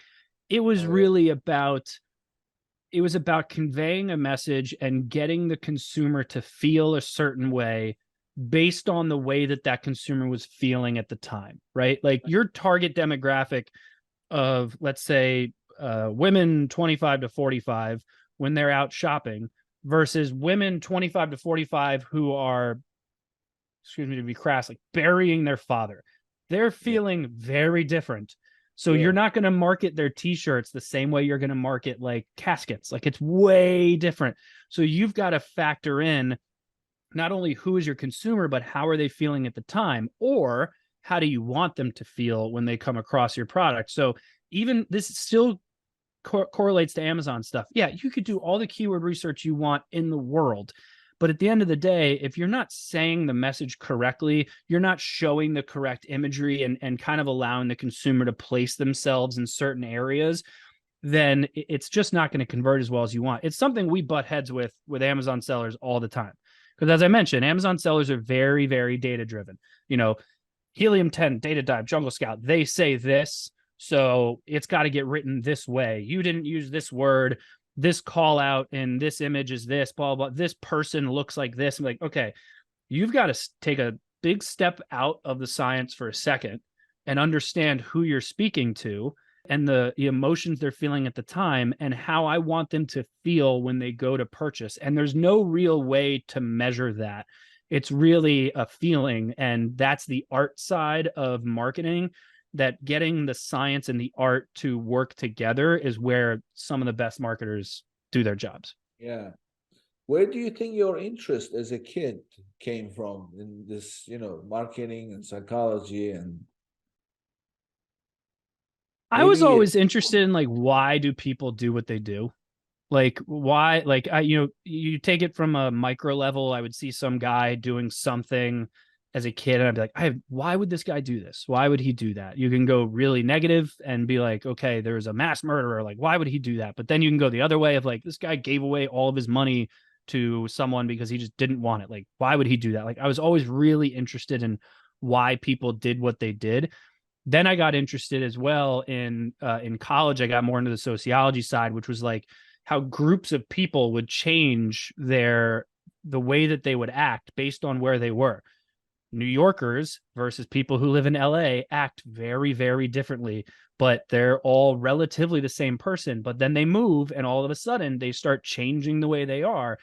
it was really about conveying a message and getting the consumer to feel a certain way based on the way that consumer was feeling at the time, right? Like, your target demographic of, let's say, women 25 to 45 when they're out shopping versus women 25 to 45 who are, excuse me to be crass, like burying their father. They're feeling very different. So you're not going to market their t-shirts the same way you're going to market like caskets. Like, it's way different. So you've got to factor in not only who is your consumer, but how are they feeling at the time, or how do you want them to feel when they come across your product? So even this still correlates to Amazon stuff. Yeah, you could do all the keyword research you want in the world, but at the end of the day, if you're not saying the message correctly, you're not showing the correct imagery and kind of allowing the consumer to place themselves in certain areas, then it's just not going to convert as well as you want. It's something we butt heads with Amazon sellers all the time. Because as I mentioned, Amazon sellers are very, very data driven. Helium 10, Data Dive, Jungle Scout, they say this, so it's got to get written this way. You didn't use this word, this call out, and this image is this, blah, blah, blah. This person looks like this. I'm like, okay, you've got to take a big step out of the science for a second and understand who you're speaking to and the emotions they're feeling at the time and how I want them to feel when they go to purchase. And there's no real way to measure that. It's really a feeling, and that's the art side of marketing, that getting the science and the art to work together is where some of the best marketers do their jobs. Yeah. Where do you think your interest as a kid came from in this, marketing and psychology and I was always interested in like, why do people do what they do? Like why, like you take it from a micro level. I would see some guy doing something as a kid and I'd be like, why would this guy do this? Why would he do that? You can go really negative and be like, okay, there's a mass murderer. Like, why would he do that? But then you can go the other way of like, this guy gave away all of his money to someone because he just didn't want it. Like, why would he do that? Like, I was always really interested in why people did what they did. Then I got interested as well in college. I got more into the sociology side, which was like how groups of people would change the way that they would act based on where they were. New Yorkers versus people who live in LA act very, very differently, but they're all relatively the same person. But then they move and all of a sudden they start changing the way they are.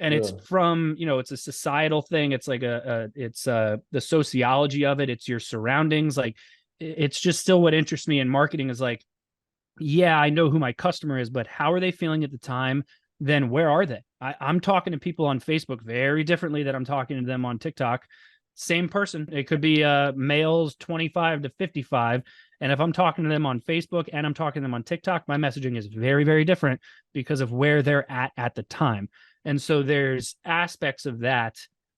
And it's from, it's a societal thing. It's like it's the sociology of it. It's your surroundings. Like, it's just still what interests me in marketing is like, yeah, I know who my customer is, but how are they feeling at the time? Then where are they? I'm talking to people on Facebook very differently than I'm talking to them on TikTok. Same person. It could be males 25 to 55. And if I'm talking to them on Facebook and I'm talking to them on TikTok, my messaging is very, very different because of where they're at the time. And so there's aspects of that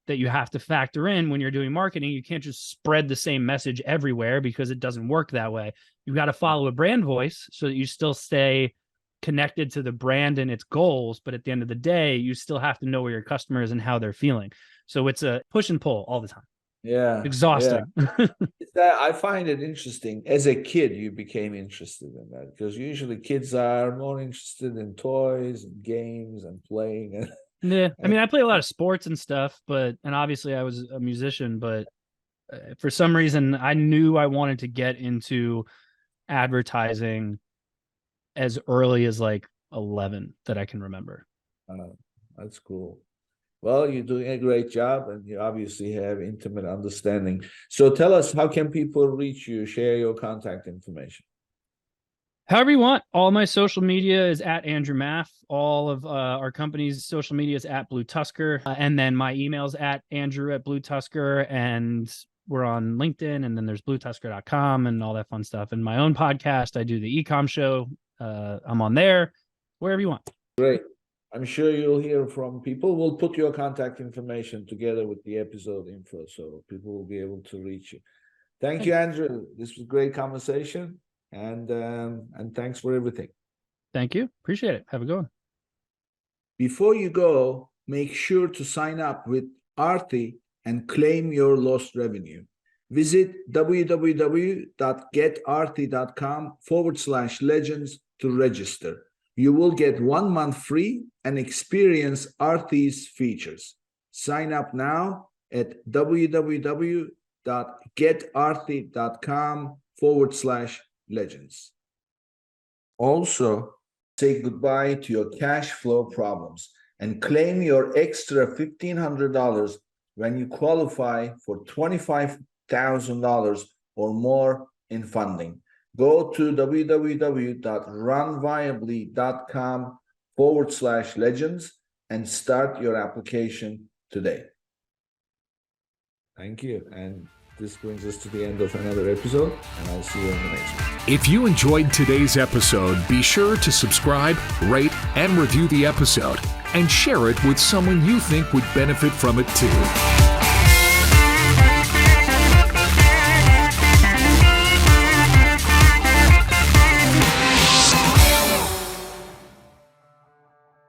you have to factor in when you're doing marketing. You can't just spread the same message everywhere because it doesn't work that way. You've got to follow a brand voice so that you still stay connected to the brand and its goals. But at the end of the day, you still have to know where your customer is and how they're feeling. So it's a push and pull all the time. Yeah. Exhausting. Yeah. I find it interesting. As a kid, you became interested in that because usually kids are more interested in toys and games and playing. And yeah. I mean, I play a lot of sports and stuff, and obviously I was a musician, but for some reason I knew I wanted to get into advertising as early as like 11 that I can remember. That's cool. Well, you're doing a great job and you obviously have intimate understanding. So tell us, how can people reach you, share your contact information? However you want. All my social media is at Andrew Maff. All of our company's social media is at Blue Tusker. And then my email's at Andrew@Blue Tusker. And we're on LinkedIn. And then there's bluetusker.com and all that fun stuff. And my own podcast, I do the e-com show. I'm on there, wherever you want. Great. I'm sure you'll hear from people. We'll put your contact information together with the episode info so people will be able to reach you. Thank you, Andrew. This was a great conversation. And thanks for everything. Thank you. Appreciate it. Have a good one. Before you go, make sure to sign up with Aarti and claim your lost revenue. Visit www.getaarti.com/legends to register. You will get 1 month free and experience Aarti's features. Sign up now at www.getaarti.com/legends. Also, say goodbye to your cash flow problems and claim your extra $1,500 when you qualify for $25,000 or more in funding. Go to www.runviably.com/legends and start your application today. Thank you. And this brings us to the end of another episode, and I'll see you on the next one. If you enjoyed today's episode, be sure to subscribe, rate, and review the episode, and share it with someone you think would benefit from it too.